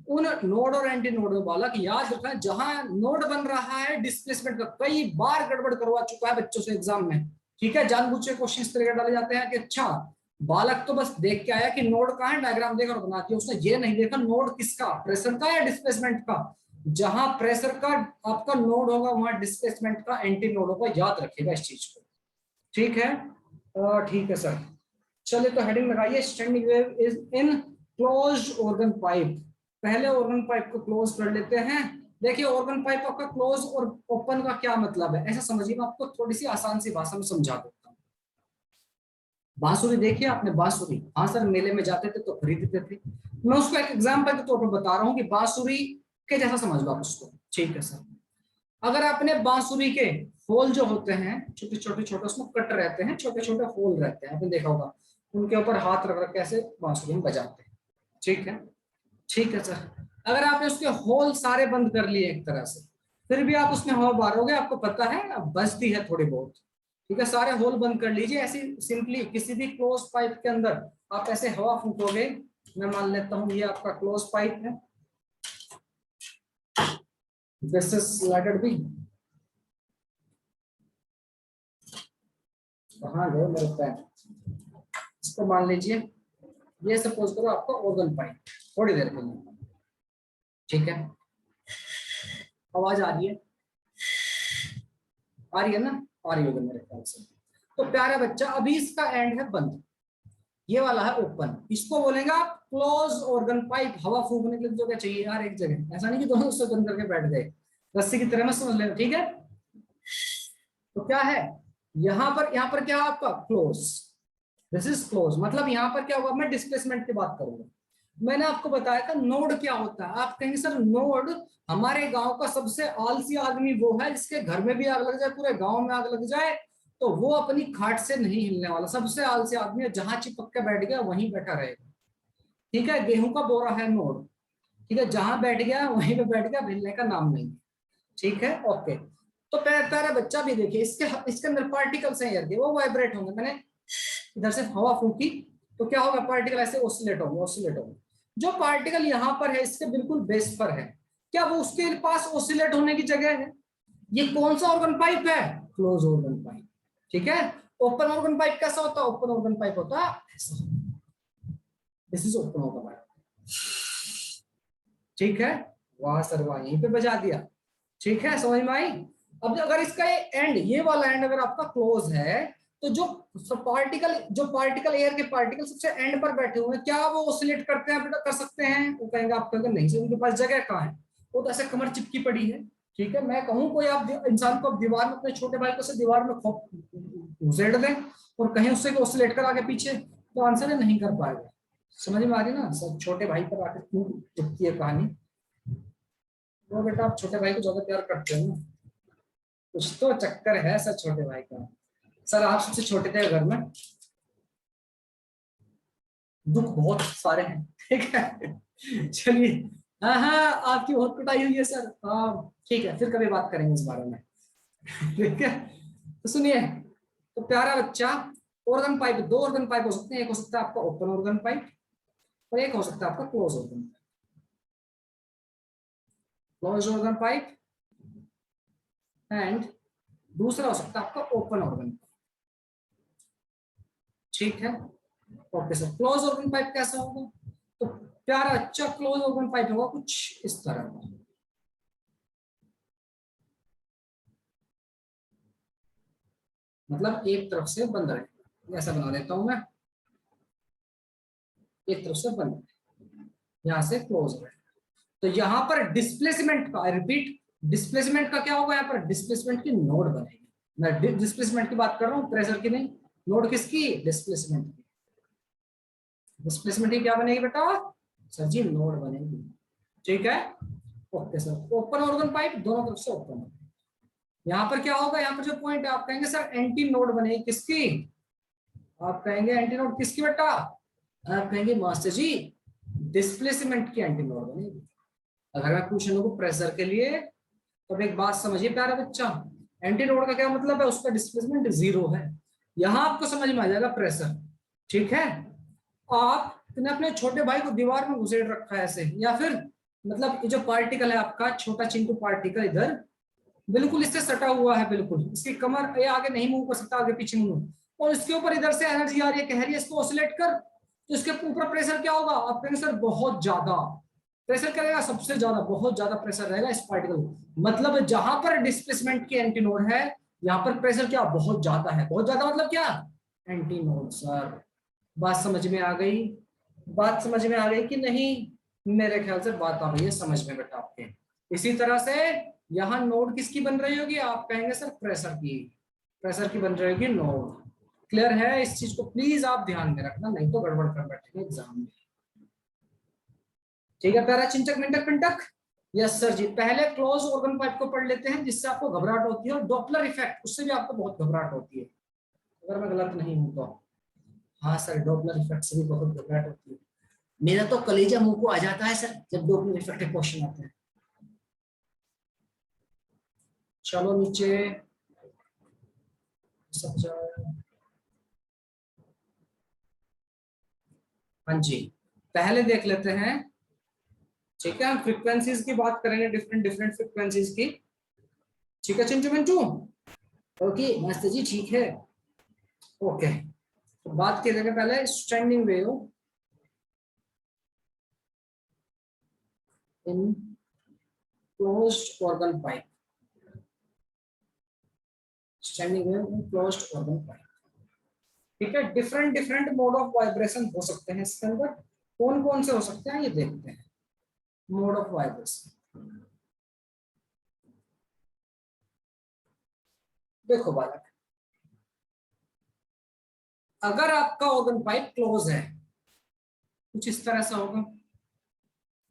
उन नोड और एंटी नोड में बालक याद रखना, जहां नोड बन रहा है डिस्प्लेसमेंट का कई बार गड़बड़ करवा चुका है बच्चों से एग्जाम में। ठीक है, जानबूझ के क्वेश्चन इस तरह के डाले जाते हैं कि अच्छा बालक तो बस देख के आया कि नोड कहाँ है, डायग्राम देखा और बना दिया, उसने ये नहीं देखा नोड किसका, प्रेशर का या डिस्प्लेसमेंट का। जहां प्रेशर का आपका नोड होगा वहां डिस्प्लेसमेंट का एंटी नोड होगा, याद रखिएगा इस चीज को। ठीक है, ठीक है सर। चलिए तो हेडिंग लगाइए, standing wave is in closed organ pipe. पहले ऑर्गन पाइप को क्लोज कर लेते हैं। देखिए ऑर्गन पाइप आपका क्लोज और ओपन का क्या मतलब है, ऐसा समझिए, मैं आपको थोड़ी सी आसान सी भाषा में समझा देता हूँ। बांसुरी देखिए आपने, बांसुरी, हाँ सर मेले में जाते थे तो खरीदते थे। मैं उसको एक एग्जाम्पल के तौर पर बता रहा हूँ कि बांसुरी के जैसा समझ लो आप उसको। ठीक है सर, अगर आपने बांसुरी के होल जो होते हैं छोटे छोटे उसमें कट रहते हैं, छोटे छोटे होल रहते हैं, आपने देखा होगा, उनके ऊपर हाथ रख रख कैसे बांसुरी में बजाते हैं। ठीक है, ठीक है सर। अगर आपने उसके होल सारे बंद कर लिए एक तरह से, फिर भी आप उसमें हवा मारोगे, आपको पता है अब बजती है थोड़ी बहुत। ठीक है, सारे होल बंद कर लीजिए, ऐसे सिंपली किसी भी क्लोज पाइप के अंदर आप ऐसे हवा फूकोगे। मैं मान लेता हूं ये आपका क्लोज पाइप है, this is let it be. कहाँ गए मेरे पैर? इसको मान लीजिए, ये सपोज करो आपका ऑर्गन पाइप, थोड़ी देर के लिए। ठीक है, आवाज आ रही है? आ रही है ना? आ रही होगी मेरे ख्याल से। तो प्यारा बच्चा, अभी इसका एंड है बंद, ये वाला है ओपन, इसको बोलेंगे आप क्लोज ऑर्गन पाइप। हवा फूकने के लिए जगह चाहिए यार एक जगह, ऐसा नहीं कि दोनों उससे बंद करके बैठ गए, रस्सी की तरह में समझ लेना। ठीक है, तो क्या है यहाँ पर क्या है आपका क्लोज, दिस इज क्लोज, मतलब यहाँ पर क्या होगा, मैं डिस्प्लेसमेंट की बात करूंगा। मैंने आपको बताया था नोड क्या होता है, आप कहेंगे सर नोड, हमारे गांव का सबसे आलसी आदमी वो है जिसके घर में भी आग लग जाए, पूरे गांव में आग लग जाए, तो वो अपनी खाट से नहीं हिलने वाला, सबसे आलसी आदमी है, जहां चिपक के बैठ गया वहीं बैठा रहेगा। ठीक है, गेहूं का बोरा है नोड, ठीक है, जहां बैठ गया वहीं पे बैठ गया, हिलने का नाम नहीं। ठीक है, ओके। तो प्यारा बच्चा भी देखिए, इसके अंदर पार्टिकल्स हैं यार, वो वाइब्रेट होंगे, मैंने इधर से हवा फूकी तो क्या होगा, पार्टिकल ऐसे ऑसिलेट होंगे। जो पार्टिकल यहाँ पर है इसके बिल्कुल बेस पर है, क्या वो उसके पास ऑसिलेट होने की जगह है? ये कौन सा ऑर्गन पाइप है? Close organ pipe. ठीक है, ओपन ऑर्गन पाइप कैसा होता है? ओपन ऑर्गन पाइप होता है ऐसा, this is open organ pipe. ठीक है, वाह सर वाह, यहीं पे बजा दिया। ठीक है, समझ में आई। अब अगर इसका एंड, ये वाला एंड अगर आपका क्लोज है, तो जो पार्टिकल एयर के पार्टिकल सबसे एंड पर बैठे हुए हैं, क्या वो ऑसिलेट करते हैं बेटा, कर सकते हैं? वो कहेंगे, आप कहेंगे नहीं सर, उनके पास जगह कहाँ है, वो तो ऐसे कमर चिपकी पड़ी है। ठीक है, मैं कहूँ कोई आप इंसान को दीवार में, अपने छोटे भाई को से दीवार में घुसेड़ दें और कहीं उससे ऑसिलेट कर आगे पीछे, तो आंसर है नहीं कर पाएगा। समझ में आ रही ना सर, छोटे भाई पर आकर क्यों टिकती है कहानी। वो बेटा आप छोटे भाई को ज्यादा प्यार करते हो ना, कुछ तो चक्कर है सर छोटे भाई का। सर आप सबसे छोटे थे घर में, दुख बहुत सारे हैं। ठीक है, चलिए। हाँ हाँ, आपकी बहुत कुटाई हुई है सर। हाँ ठीक है, फिर कभी बात करेंगे इस बारे में। ठीक है, तो सुनिए, तो प्यारा बच्चा, ऑर्गन पाइप, दो ऑर्गन पाइप हो सकते हैं, एक हो सकता है आपका ओपन ऑर्गन पाइप और एक हो सकता है आपका close organ pipe. Close organ pipe and दूसरा हो सकता है आपका ओपन ऑर्गन पाइप। ठीक है, okay sir. Close organ pipe कैसा होगा? तो प्यारा अच्छा क्लोज ऑर्गन पाइप होगा कुछ इस तरह का। मतलब एक तरफ से बंद रहेगा, ऐसा बना देता हूं मैं, एक तरफ से बंद, यहां से क्लोज रहेगा। तो यहां पर डिस्प्लेसमेंट का, रिपीट, डिस्प्लेसमेंट का क्या होगा? यहाँ पर डिस्प्लेसमेंट की नोड बनेगी। मैं डिस्प्लेसमेंट की बात कर रहा हूँ, प्रेशर की नहीं। नोड किसकी? डिस्प्लेसमेंट की। डिस्प्लेसमेंट की क्या बनेगी बेटा? सर जी नोड बनेगी। ठीक है, okay sir. Open organ pipe दोनों तरफ से ओपन। यहाँ पर क्या होगा? यहाँ पर जो पॉइंट है, आप कहेंगे सर एंटी नोड बनेगी किसकी? आप कहेंगे एंटी नोड किसकी बेटा? आप कहेंगे मास्टर जी डिस्प्लेसमेंट की एंटी नोड बनेगी। अगर मैं पूछ लूं प्रेशर के लिए, तो एक बात समझिए प्यारा बच्चा, एंटी नोड का क्या मतलब है? उसका डिस्प्लेसमेंट जीरो है। यहां आपको समझ में आ जाएगा प्रेशर। ठीक है, आपने अपने छोटे भाई को दीवार में घुसेड़ रखा है ऐसे, या फिर मतलब ये जो पार्टिकल है आपका छोटा चिंटू पार्टिकल, इधर बिल्कुल इससे सटा हुआ है, बिल्कुल इसकी कमर ये आगे नहीं मूव कर सकता, आगे पीछे नहीं मूव, और इसके ऊपर इधर से एनर्जी आ रही है, कह रही है इसको ऑसिलेट कर, तो इसके ऊपर प्रेशर क्या होगा? आप कहेंगे सर बहुत ज्यादा प्रेशर करेगा, सबसे ज्यादा, बहुत ज्यादा प्रेशर रहेगा इस पार्टिकल। मतलब जहां पर डिस्प्लेसमेंट की एंटी नोड है, यहाँ पर प्रेशर क्या बहुत ज्यादा है। बहुत ज्यादा मतलब क्या? Anti node. सर बात समझ में आ गई? बात समझ में आ गई कि नहीं? मेरे ख्याल से बात आ रही है समझ में बेटा आपके। इसी तरह से यहाँ नोड किसकी बन रही होगी? आप कहेंगे सर प्रेशर की। प्रेशर की बन रही होगी नोड। क्लियर है? इस चीज को प्लीज आप ध्यान में रखना, नहीं तो गड़बड़ कर बैठेंगे एग्जाम में। ठीक है प्यारा चिंटक मिंटक पिंटक। यस सर जी। पहले क्लोज ऑर्गन पाइप को पढ़ लेते हैं, जिससे आपको घबराहट होती है, और डॉपलर इफेक्ट, उससे भी आपको बहुत घबराहट होती है, अगर मैं गलत नहीं हूं तो। हाँ सर, डॉपलर इफेक्ट से भी बहुत घबराहट होती है। मेरा तो कलेजा मुंह को आ जाता है सर जब डॉपलर इफेक्ट के क्वेश्चन आते हैं। चलो नीचे सब जाए। हाँ जी, पहले देख लेते हैं। ठीक है, हम फ्रीक्वेंसीज की बात करेंगे, डिफरेंट डिफरेंट फ्रीक्वेंसीज की। ठीक है चिंटू मिंटू? ओके मस्त जी, ठीक है। ओके, तो बात करेंगे पहले स्टैंडिंग वेव इन closed organ pipe. Standing wave इन क्लोज्ड ऑर्गन पाइप। ठीक है, different different mode of vibration हो सकते हैं इसके अंदर। कौन कौन से हो सकते हैं ये देखते हैं। मोड ऑफ वाइब्रेशन, देखो बालक, अगर आपका ऑर्गन पाइप क्लोज है, कुछ इस तरह से होगा।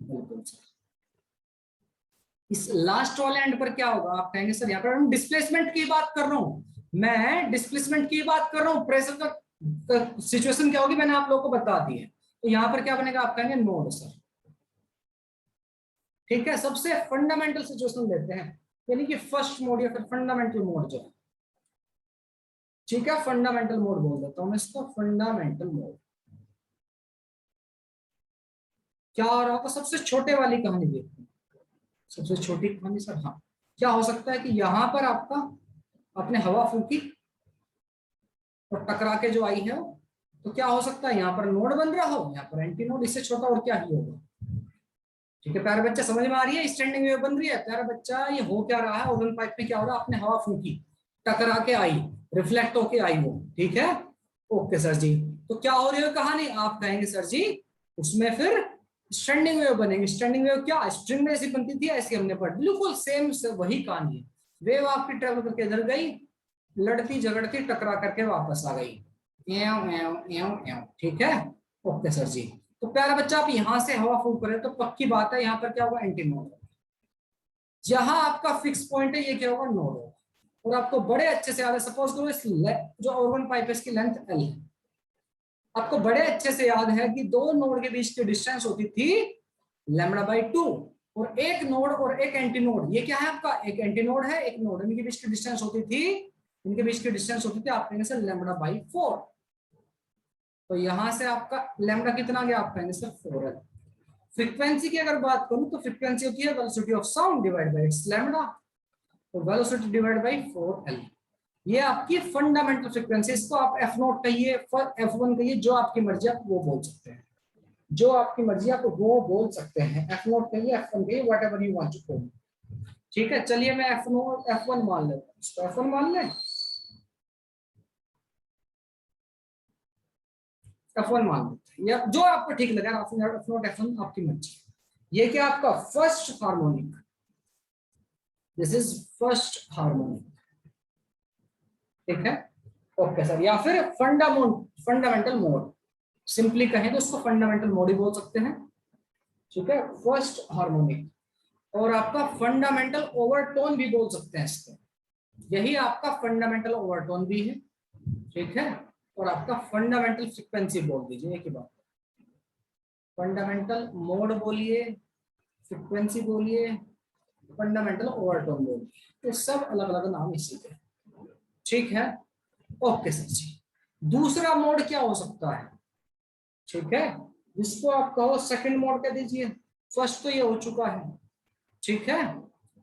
बिल्कुल सर। इस लास्ट वाले एंड पर क्या होगा? आप कहेंगे सर यहाँ पर हम डिस्प्लेसमेंट की बात कर रहा हूं, मैं डिस्प्लेसमेंट की बात कर रहा हूँ, प्रेशर का सिचुएशन क्या होगी मैंने आप लोगों को बता दी है। तो यहाँ पर क्या बनेगा? आप कहेंगे नोड सर। ठीक है, सबसे फंडामेंटल सिचुएशन लेते हैं, यानी कि फर्स्ट मोड या फिर फंडामेंटल मोड जो है। ठीक है, फंडामेंटल मोड बोल देता हूं मैं इसको, फंडामेंटल मोड। क्या हो रहा होगा? सबसे छोटे वाली कहानी देखते हैं, सबसे छोटी कहानी सर। हाँ, क्या हो सकता है कि यहां पर आपका, आपने हवा फूकी और टकरा के जो आई है तो क्या हो सकता है, यहाँ पर नोड बन रहा हो, यहाँ पर एंटी नोड, इससे छोटा और क्या ही होगा। ठीक है प्यारे बच्चा, समझ में आ रही है, स्टैंडिंग वेव बन रही है। प्यारा बच्चा ये हो क्या रहा है, ओजोन पाइप में क्या हो रहा है, आपने हवा फूकी, टकरा के आई, रिफ्लेक्ट होके आई वो। ठीक है, ओके सर जी। तो क्या हो रही है कहानी, आप कहेंगे सर जी उसमें फिर स्टैंडिंग वेव बनेगी। स्टैंडिंग वेव क्या स्ट्रिंग में ऐसी बनती थी, ऐसी हमने पढ़, बिल्कुल सेम से वही कहानी है। वेव आपकी ट्रेवल करके इधर गई, लड़ती झगड़ती टकरा करके वापस आ गई, एव एव एव एव। ठीक है, ओके सर जी। तो प्यारा बच्चा आप यहां से हवा फूक रहे तो पक्की बात है यहाँ पर क्या होगा, एंटी नोड होगा। जहां आपका फिक्स पॉइंट है ये क्या होगा, नोड होगा। और आपको बड़े अच्छे से याद है, सपोज करो इस जो ऑर्गन पाइप है इसकी लेंथ एल है, आपको बड़े अच्छे से याद है कि दो नोड के बीच की डिस्टेंस होती थी λ/2, और एक नोड और एक एंटी नोड, ये क्या है आपका, एक एंटी नोड है एक नोड, इनके बीच की डिस्टेंस होती थी, इनके बीच की डिस्टेंस होती थी आप कहेंगे सर λ/4। तो यहां से आपका लैम्डा कितना गया, आप कहेंगे सर 4 है। फ्रीक्वेंसी की अगर बात करूं तो फ्रीक्वेंसी होती है velocity of sound divide by it's lambda, तो वेलोसिटी डिवाइड बाय 4L। ये आपकी फंडामेंटल फ्रीक्वेंसी, इसको आप F0 कहिए, F1 कहिए, जो आपकी मर्जी आप वो बोल सकते हैं, जो आपकी मर्जी आप वो बोल सकते हैं। F0 कहिए, F1 कहिए, whatever you want to call. ठीक है, चलिए मैं F1 मान लेता हूं, इसको F1 मान लें, F1 मान लेते हैं, या जो आपको ठीक लगे, F0 F1 आपकी मर्जी। ये क्या आपका first harmonic, this is first harmonic. ठीक है, ओके सर। या फिर फंडामेंटल मोड, सिंपली कहें तो उसको फंडामेंटल मोड ही बोल सकते हैं। ठीक है, फर्स्ट हार्मोनिक, और आपका फंडामेंटल ओवरटोन भी बोल सकते हैं इसको, यही आपका फंडामेंटल ओवरटोन भी है। ठीक है, और आपका फंडामेंटल फ्रीक्वेंसी बोल दीजिए, एक ही बात, फंडामेंटल मोड बोलिए, फ्रीक्वेंसी बोलिए, फंडामेंटल ओवरटोन बोलिए, तो सब अलग अलग नाम इसी के। ठीक है, ओके सर जी। दूसरा मोड क्या हो सकता है, ठीक है, जिसको आप कहो सेकंड मोड कह दीजिए, फर्स्ट तो ये हो चुका है। ठीक है,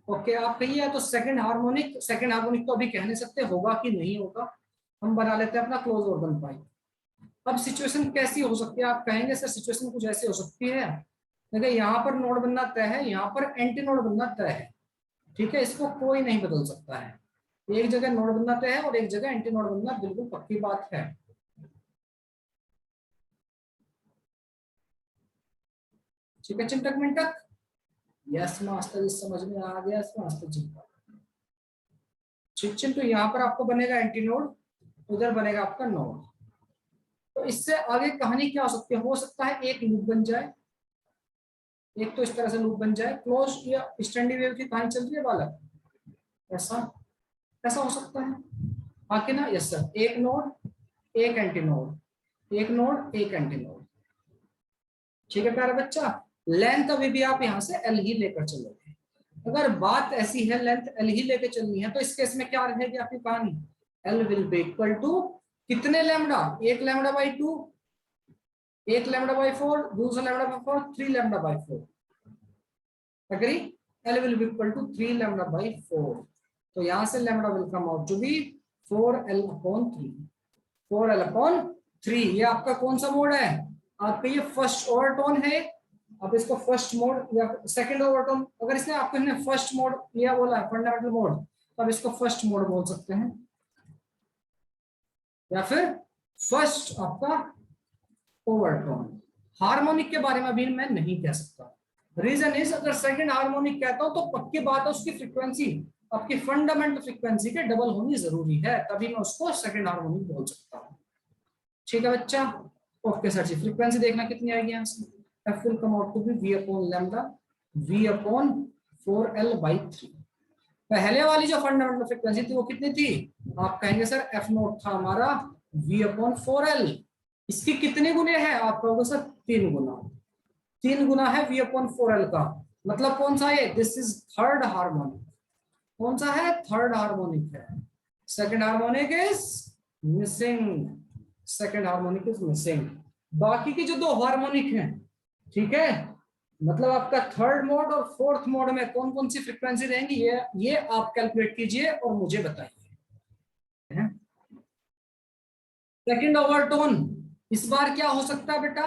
ओके, आप कहिए तो सेकंड हार्मोनिक, सेकंड हार्मोनिक तो अभी कह नहीं सकते होगा कि नहीं होगा, हम बना लेते हैं अपना क्लोज ऑर्गन पाइप। अब सिचुएशन कैसी हो सकती है, आप कहेंगे सर सिचुएशन कुछ ऐसी हो सकती है, देखिए यहाँ पर नोड बनना तय है, यहाँ पर एंटी नोड बनना तय है। ठीक है, इसको कोई नहीं बदल सकता है, एक जगह नोड बनना तय है और एक जगह एंटी नोड बनना बिल्कुल पक्की बात है। ठीक है चिंतक मिंटक, यस मास्टर जी, समझ में आ गया मास्टर जी। ठीक चिंटू, यहाँ पर आपको बनेगा एंटी नोड, उधर बनेगा आपका नोड। तो इससे आगे कहानी क्या हो सकती है, हो सकता है एक लूप बन जाए, एक तो इस तरह से लूप बन जाए, क्लोज या स्टैंडिंग वेव की कहानी चल रही है बालक, ऐसा ऐसा हो सकता है। हाँ कि ना, यस सर, एक नोड एक एंटी नोड, एक नोड एक एंटी नोड। ठीक है प्यारा बच्चा, लेंथ अभी भी आप यहाँ से एल ही लेकर चलोगे। अगर बात ऐसी है लेंथ एल ही लेकर चलनी है, तो इस केस में क्या रहेगी आपकी कहानी, L will be equal to कितने लैम्डा, एक λ/2, एक λ/4, दूसरा λ/4, 3 λ/4। Agree, L will be equal to 3 λ/4। तो यहां से lambda will come out to be 4L/3, 4L/3। ये आपका कौन सा मोड है, आपका ये फर्स्ट ओवरटोन है। आप इसको फर्स्ट मोड या सेकंड ओवरटोन, अगर इसने आपको फर्स्ट मोड या बोला है फंडामेंटल मोड, तो आप इसको फर्स्ट मोड बोल सकते हैं, या फिर फर्स्ट आपका ओवरटोन। हार्मोनिक के बारे में अभी मैं नहीं कह सकता, रीजन इज अगर सेकंड हार्मोनिक कहता हूं तो पक्की बात है उसकी फ्रीक्वेंसी आपकी फंडामेंटल फ्रीक्वेंसी के डबल होनी जरूरी है, तभी मैं उसको सेकंड हार्मोनिक बोल सकता हूं। ठीक है बच्चा, ओके सर जी। फ्रीक्वेंसी देखना कितनी आएगी यहाँ से, F will come out to be v/λ, v/4L/3। पहले वाली जो फंडामेंटल फ्रीक्वेंसी थी वो कितनी थी, आप कहेंगे सर f0 था हमारा v/4L। इसकी कितने गुने हैं, आप कहोगे सर 3 गुना, 3 गुना है v/4L का, मतलब कौन सा है, दिस इज थर्ड हार्मोनिक। कौन सा है, थर्ड हार्मोनिक है। Second harmonic is missing, second harmonic is missing. बाकी की जो 2 हार्मोनिक हैं, ठीक है, मतलब आपका थर्ड मोड और फोर्थ मोड में कौन कौन सी फ्रीक्वेंसी रहेंगी, ये आप कैलकुलेट कीजिए और मुझे बताइए। सेकंड ओवरटोन इस बार क्या हो सकता है बेटा,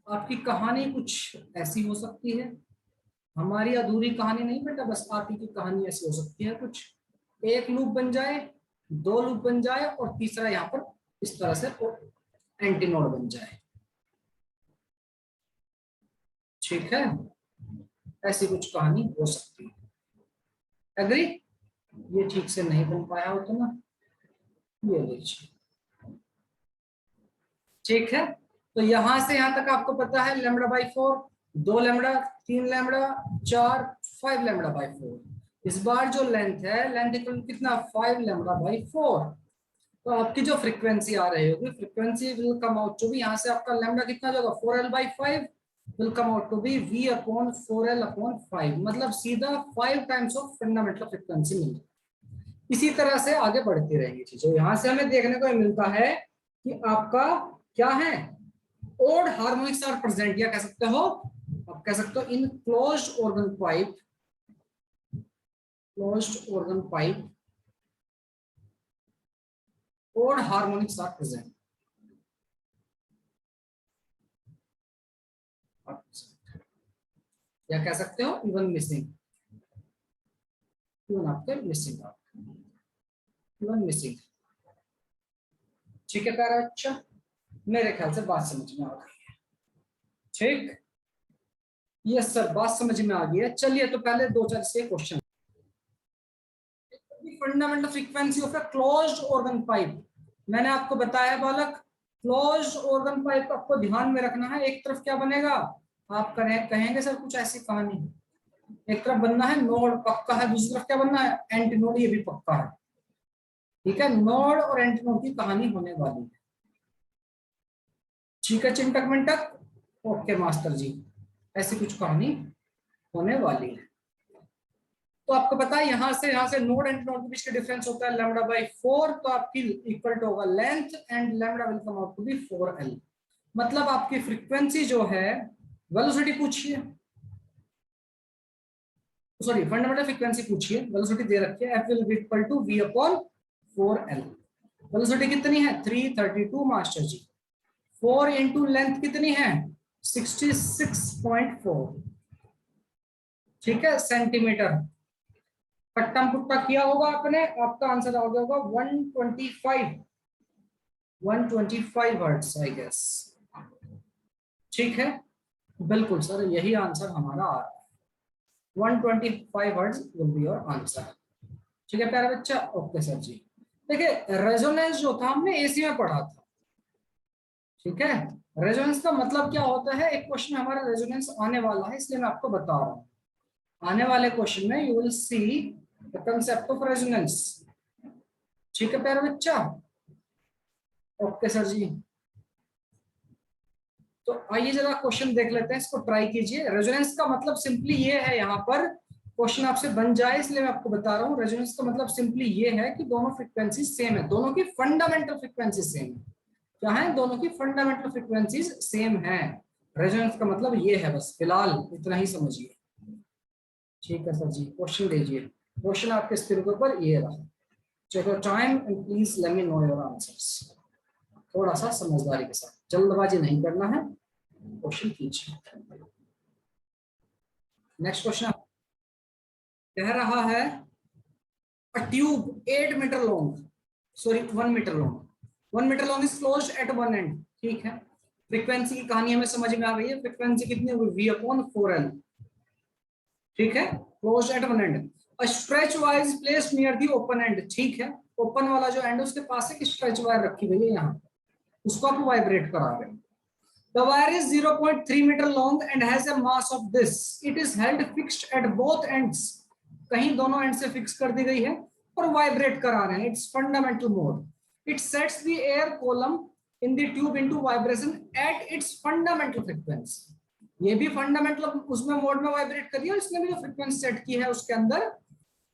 आपकी कहानी कुछ ऐसी हो सकती है, हमारी अधूरी कहानी नहीं बेटा, बस आपकी की कहानी ऐसी हो सकती है कुछ, एक लूप बन जाए, दो लूप बन जाए और तीसरा यहाँ पर इस तरह से एंटी नोड बन जाए। ठीक है, ऐसी कुछ कहानी हो सकती है। एग्री? ये ठीक से नहीं बन पाया हो तो ना, ये देखिए। ठीक है, तो यहां से यहां तक आपको पता है lambda by 4, 2 lambda, 3 lambda, 4, 5 lambda by 4। इस बार जो लेंथ है, लेंथ इक्वल कितना, 5 लैम्बडा बाई 4। तो आपकी जो फ्रीक्वेंसी आ रही होगी, frequency will come out to be, यहाँ से आपका लैम्बडा कितना जो होगा 4l by 5 will come out to be v upon 4l upon 5, मतलब सीधा 5 टाइम्स ऑफ फंडामेंटल फ्रीक्वेंसी मिल जाए। इसी तरह से आगे बढ़ती रहेंगी चीजें। यहाँ से हमें देखने को मिलता है कि आपका क्या है, ओड हार्मोनिक्स आर प्रेजेंट, या कह सकते हो, आप कह सकते हो इन closed organ pipe, closed organ pipe odd harmonics are present. या कह सकते हो इवन मिसिंग, इवन आपके मिसिंग, इवन मिसिंग। ठीक है प्यारा बच्चा, मेरे ख्याल से बात समझ में आ गई है। ठीक, यस सर, बात समझ में आ गई है। चलिए तो पहले 2-4 से question. Fundamental frequency of a closed organ pipe, मैंने आपको बताया बालक, क्लोज्ड ऑर्गन पाइप आपको ध्यान में रखना है। एक तरफ क्या बनेगा, आप कहेंगे सर कुछ ऐसी कहानी, एक तरफ बनना है नोड पक्का है, दूसरी तरफ क्या बनना है, एंटी नोड, ये भी पक्का है। ठीक है, नोड और एंटी नोड की कहानी होने वाली है। ठीक है चिंटक मिंटक, ओके मास्टर जी, ऐसी कुछ कहानी होने वाली है। तो आपको पता है यहाँ से नोड एंड नोड के बीच का डिफरेंस होता है लैम्बडा बाई 4, तो आपकी इक्वल टू होगा length and lambda will come out to be 4l। मतलब आपकी फ्रीक्वेंसी जो है, वेलोसिटी पूछिए, सॉरी फंडामेंटल फ्रीक्वेंसी पूछिए, वेलोसिटी दे रखी है, f will be equal to v upon 4l। Velocity कितनी है 332 मास्टर जी, 4 इंटू लेंथ कितनी है 66.4, ठीक है सेंटीमीटर। कट्टम पुट्टा किया होगा आपने, आपका आंसर आ गया होगा 125 हर्ट्ज आई गेस। ठीक है, बिल्कुल सर यही आंसर हमारा आ रहा है, 125 hertz will be your answer. ठीक है प्यारा बच्चा, ओके सर जी। देखिए रेजोनेंस जो था हमने एसी में पढ़ा था, ठीक है, रेजोनेंस का मतलब क्या होता है, एक क्वेश्चन हमारा रेजोनेंस आने वाला है, इसलिए मैं आपको बता रहा हूँ। आने वाले क्वेश्चन में you will see the concept of resonance. ठीक है प्यारा बच्चा, ओके सर जी। तो आइए जरा क्वेश्चन देख लेते हैं, इसको ट्राई कीजिए। रेजोनेंस का मतलब सिंपली ये है, यहाँ पर क्वेश्चन आपसे बन जाए इसलिए मैं आपको बता रहा हूँ। रेजोनेंस का मतलब सिंपली ये है कि दोनों फ्रीक्वेंसी सेम है, दोनों की फंडामेंटल फ्रीक्वेंसी सेम है। क्या है, दोनों की फंडामेंटल फ्रीक्वेंसीज सेम है। रेजोनेंस का मतलब ये है, बस फिलहाल इतना ही समझिए। ठीक है सर जी, क्वेश्चन लीजिए। क्वेश्चन आपके स्क्रीन के ऊपर ये रहा। Check your time and please let me know your answers. थोड़ा सा समझदारी के साथ, जल्दबाजी नहीं करना है, क्वेश्चन कीजिए। नेक्स्ट क्वेश्चन कह रहा है a tube 8 metre long, sorry 1 metre long, 1 metre long is closed at one end. ठीक है, फ्रीक्वेंसी की कहानी हमें समझ में आ गई है, फ्रीक्वेंसी कितनी होगी v अपॉन 4l। ठीक है, closed at one and, a stretch wire is placed near the open end। ठीक है, ओपन वाला जो एंड है उसके पास एक स्ट्रेच वायर रखी गई है, यहाँ उसको आप वाइब्रेट करा रहे हैं। The wire is 0.3 meter long and has a mass of this. It is held fixed at both ends. कहीं दोनों एंड से फिक्स कर दी गई है और वाइब्रेट करा रहे हैं। It's fundamental mode. It sets the air column in the tube into vibration at its fundamental frequency. ये भी फंडामेंटल उसमें मोड में वाइब्रेट करी है, इसने भी जो फ्रीक्वेंसी सेट की है उसके अंदर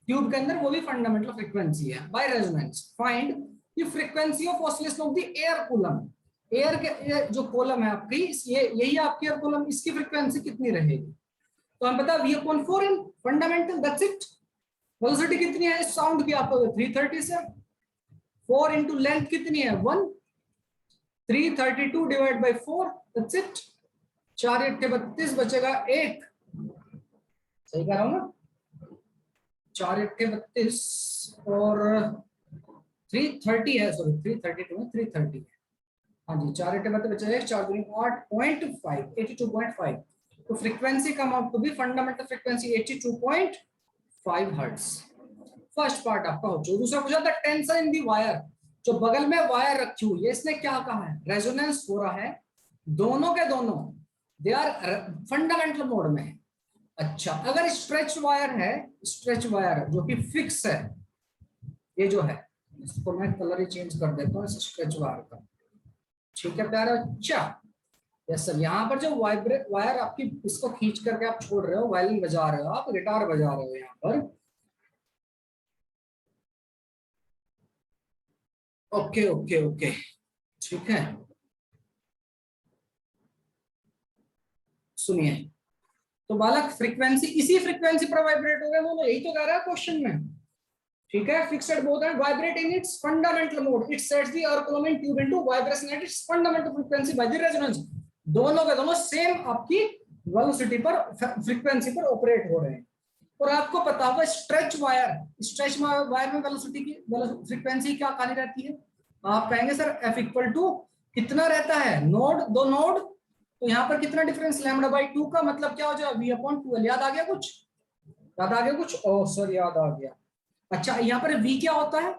ट्यूब के अंदर, वो भी फंडामेंटल फ्रीक्वेंसी है। By resonance find the frequency of oscillation of the air column. Air के जो कॉलम है आपकी, ये यही आपकी एयर कॉलम, इसकी फ्रीक्वेंसी कितनी रहेगी, तो हम पता v upon 4l fundamental, that's it. Velocity कितनी है इस साउंड की, आपको 330 से 4 इंटू लेंथ कितनी है 1, 332 डिवाइड बाय 4, दैट्स इट। 4 8 32 बचेगा 1। सही कह रहा हूं ना? 4 8 32 और 330 है, सॉरी 332 है, 330 है। हाँ जी, 4 8 32 बचेगा 4 दूनी 8.5, 82.5। तो frequency come out to be fundamental frequency 82.5 hertz. First part आपका हो चुका। दूसरा पूछा था टेंशन इन दी वायर, जो बगल में वायर रखी हुई है, इसने क्या कहा है? रेजोनेंस हो रहा है, दोनों के दोनों दे आर फंडामेंटल मोड में है। अच्छा, अगर स्ट्रेच वायर है, स्ट्रेच वायर जो कि फिक्स है, ये जो है, इसको मैं कलर ही चेंज कर देता हूँ स्ट्रेच वायर का, ठीक है प्यारा बच्चा। यस सर, यहाँ पर जो वायर आपकी, इसको खींच करके आप छोड़ रहे हो, वायलिन बजा रहे हो, आप गिटार बजा रहे हो यहाँ पर। ओके ओके ओके, ठीक है। सुनिए, तो बालक फ्रीक्वेंसी, इसी फ्रीक्वेंसी पर वाइब्रेट हो गए दोनों, यही तो कह रहा है क्वेश्चन में, ठीक है। Fixed both end vibrate in its fundamental mode, it sets the air column tube into vibration at its fundamental frequency by the resonance. दोनों के दोनों सेम आपकी वेलोसिटी पर, फ्रीक्वेंसी पर ऑपरेट हो रहे हैं। और आपको पता होगा स्ट्रेच वायर, स्ट्रेच वायर में वेलोसिटी की फ्रीक्वेंसी क्या खाली रहती है? आप कहेंगे सर एफ इक्वल टू कितना रहता है? नोड, दो नोड, तो यहाँ पर कितना डिफरेंस? लैम्डा बाई 2 का मतलब क्या हो जाएगा? V upon 2। याद आ गया कुछ? याद आ गया कुछ? ओह सर याद आ गया। अच्छा, यहाँ पर वी क्या होता है?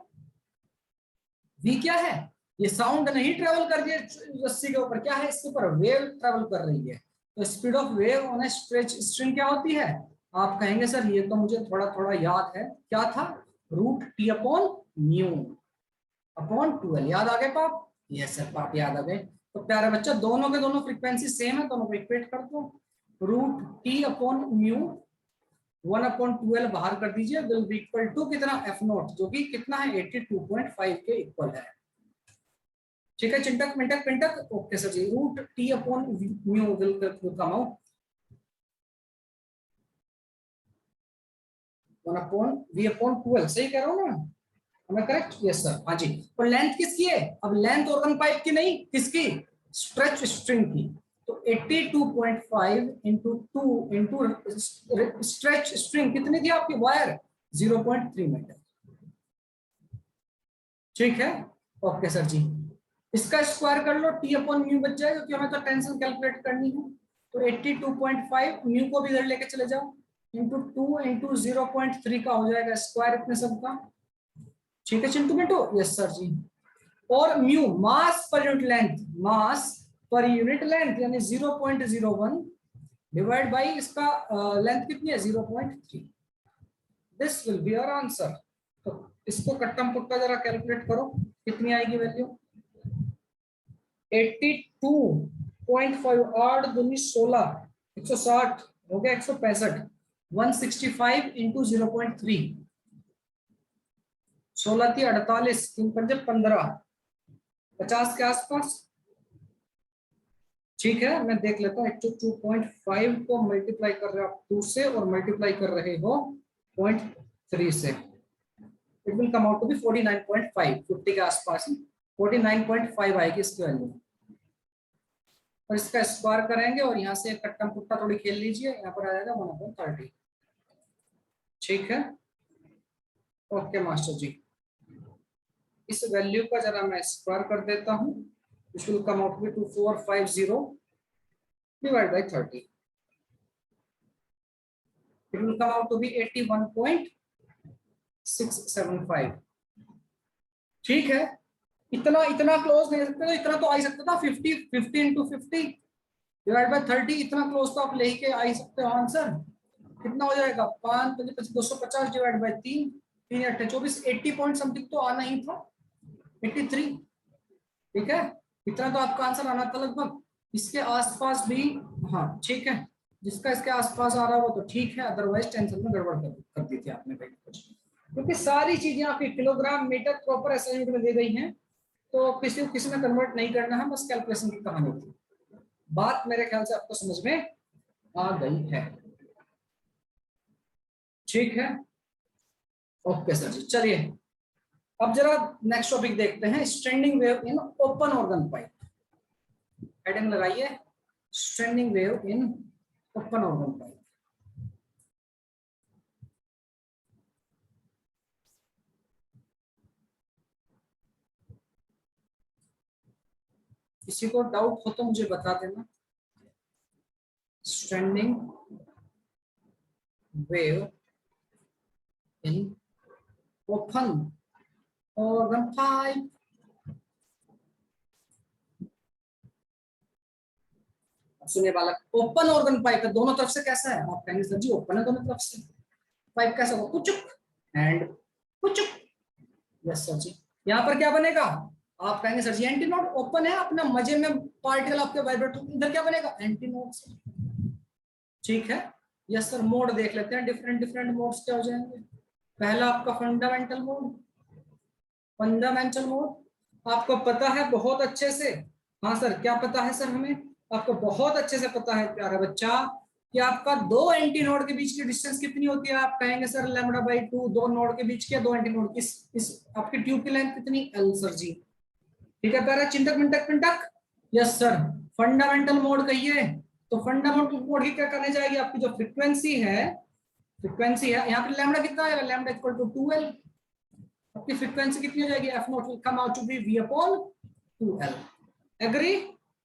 वी क्या है? ये साउंड नहीं ट्रेवल कर रही है रस्सी के ऊपर, क्या है इसके ऊपर? वेव ट्रेवल कर रही है। तो speed of wave on A stretch string क्या होती है? आप कहेंगे सर ये तो मुझे थोड़ा थोड़ा याद है, क्या था? Root T upon mu upon 12। याद आ गए पाप? यस सर पाप याद आ गए। तो प्यारे बच्चा, दोनों के दोनों फ्रीक्वेंसी सेम है, दोनों को इक्वेट कर दो। रूट टी अपॉन म्यू 1/12 बाहर कर दीजिए, विल बी इक्वल टू कितना? एफ नॉट, जो कि कितना है? 82.5 के इक्वल है। ठीक है Chintak Mintak Pintak, okay sir ji. Root T upon mu will come out 1/v/12। सही कह रहा हूँ ना? हमें करेक्ट? यस सर, हाँ जी। और लेंथ किसकी है? अब लेंथ ऑर्गन पाइप की नहीं, किसकी? स्ट्रेच स्ट्रिंग की। तो 82.5 इंटू 2 इंटू स्ट्रेच स्ट्रिंग कितनी थी आपकी? Wire 0.3 metre. ठीक है, ओके सर जी। इसका स्क्वायर कर लो, टी अपॉन म्यू बच जाएगा, क्योंकि हमें तो टेंशन कैलकुलेट करनी है। तो 82.5 म्यू को भी इधर लेके चले जाओ, इंटू 2 इंटू 0.3 का हो जाएगा स्क्वायर इतने सब का। ठीक है चिंटू मिंटू? यस सर जी। और म्यू मास पर यूनिट लेंथ, मास पर यूनिट लेंथ यानी 0.01 डिवाइड बाई इसका लेंथ कितनी है? 0.3। This will be our answer. तो इसको कट्टम पुट्टा जरा कैलकुलेट करो, कितनी आएगी वैल्यू? 82.5 8 दूनी 16, 160 हो गया 165, 165 इंटू 0.3, 16 थी 48, 3 पंजे 15, 50 के आसपास। ठीक है, मैं देख लेता हूँ। 82.5 को मल्टीप्लाई कर रहे हो आप 2 से और मल्टीप्लाई कर रहे हो 0.3 से, it will come out to be 49.5, 50 के आसपास 49.5 आएगी इसकी वैल्यू। और इसका स्क्वायर करेंगे और यहाँ से कट्टम पुट्टा थोड़ी खेल लीजिए, यहाँ पर आ जाएगा 1/30। ठीक है, ओके मास्टर जी। इस वैल्यू का जरा मैं स्क्वायर कर देता हूँ, which will come out to be 2450 divided by 30. It will come out to be 81.675. ठीक है, इतना इतना क्लोज नहीं सकते, तो इतना तो आ ही सकता था। 50 इंटू 50 डिवाइड बाय 30, इतना क्लोज तो आप लेके आ ही सकते हो आंसर। कितना हो जाएगा? 5 250 डिवाइड बाय 3, 3 8 24, 80 पॉइंट समथिंग तो आना ही था, 83। ठीक है, इतना तो आपका आंसर आना था लगभग, इसके आसपास भी। हाँ ठीक है, जिसका इसके आसपास आ रहा है वो तो ठीक है, अदरवाइज टेंशन में गड़बड़ कर दी थी आपने कहीं कुछ, क्योंकि सारी चीजें आपकी किलोग्राम मीटर प्रॉपर ऐसे यूनिट में दे गई हैं, तो किसी में कन्वर्ट नहीं करना है, बस कैलकुलेशन की कहानी थी। बात मेरे ख्याल से आपको समझ में आ गई है। ठीक है, ओके सर जी। चलिए अब जरा नेक्स्ट टॉपिक देखते हैं, standing wave in open organ pipe. Heading लगाइए standing wave in open organ pipe. किसी को डाउट हो तो मुझे बता देना। Standing wave in open organ pipe. सुनिए बालक, ओपन ऑर्गन पाइप है, दोनों तरफ से कैसा है? आप कहेंगे सर जी ओपन है दोनों तरफ से, पाइप कैसा होगा? कुचुक एंड कुचुक। यस सर जी। यहाँ पर क्या बनेगा? आप कहेंगे सर जी एंटी नोड, ओपन है अपना मजे में, पार्टिकल आपके वाइब्रेट, इधर क्या बनेगा? एंटी नोड से। ठीक है। यस सर, मोड देख लेते हैं, डिफरेंट डिफरेंट मोड्स क्या हो जाएंगे। पहला आपका फंडामेंटल मोड। फंडामेंटल मोड आपको पता है बहुत अच्छे से। हाँ सर, क्या पता है सर हमें? आपको बहुत अच्छे से पता है प्यारा बच्चा कि आपका दो एंटी नोड के बीच की डिस्टेंस कितनी होती है। आप कहेंगे सर λ/2, दो नोड के बीच की, दो एंटी नोड की, इस आपकी ट्यूब की लेंथ कितनी? L sir ji. ठीक है प्यारा, Chintak Mintak Pintak. Yes sir. Fundamental mode कहिए तो फंडामेंटल मोड की क्या करने जाएगी? आपकी जो फ्रीक्वेंसी है, फ्रीक्वेंसी है यहाँ पे लैम्डा कितना आएगा? Lambda equal to 2L। आपकी फ्रीक्वेंसी कितनी हो जाएगी? F naught will come out to be V/2L। Agree?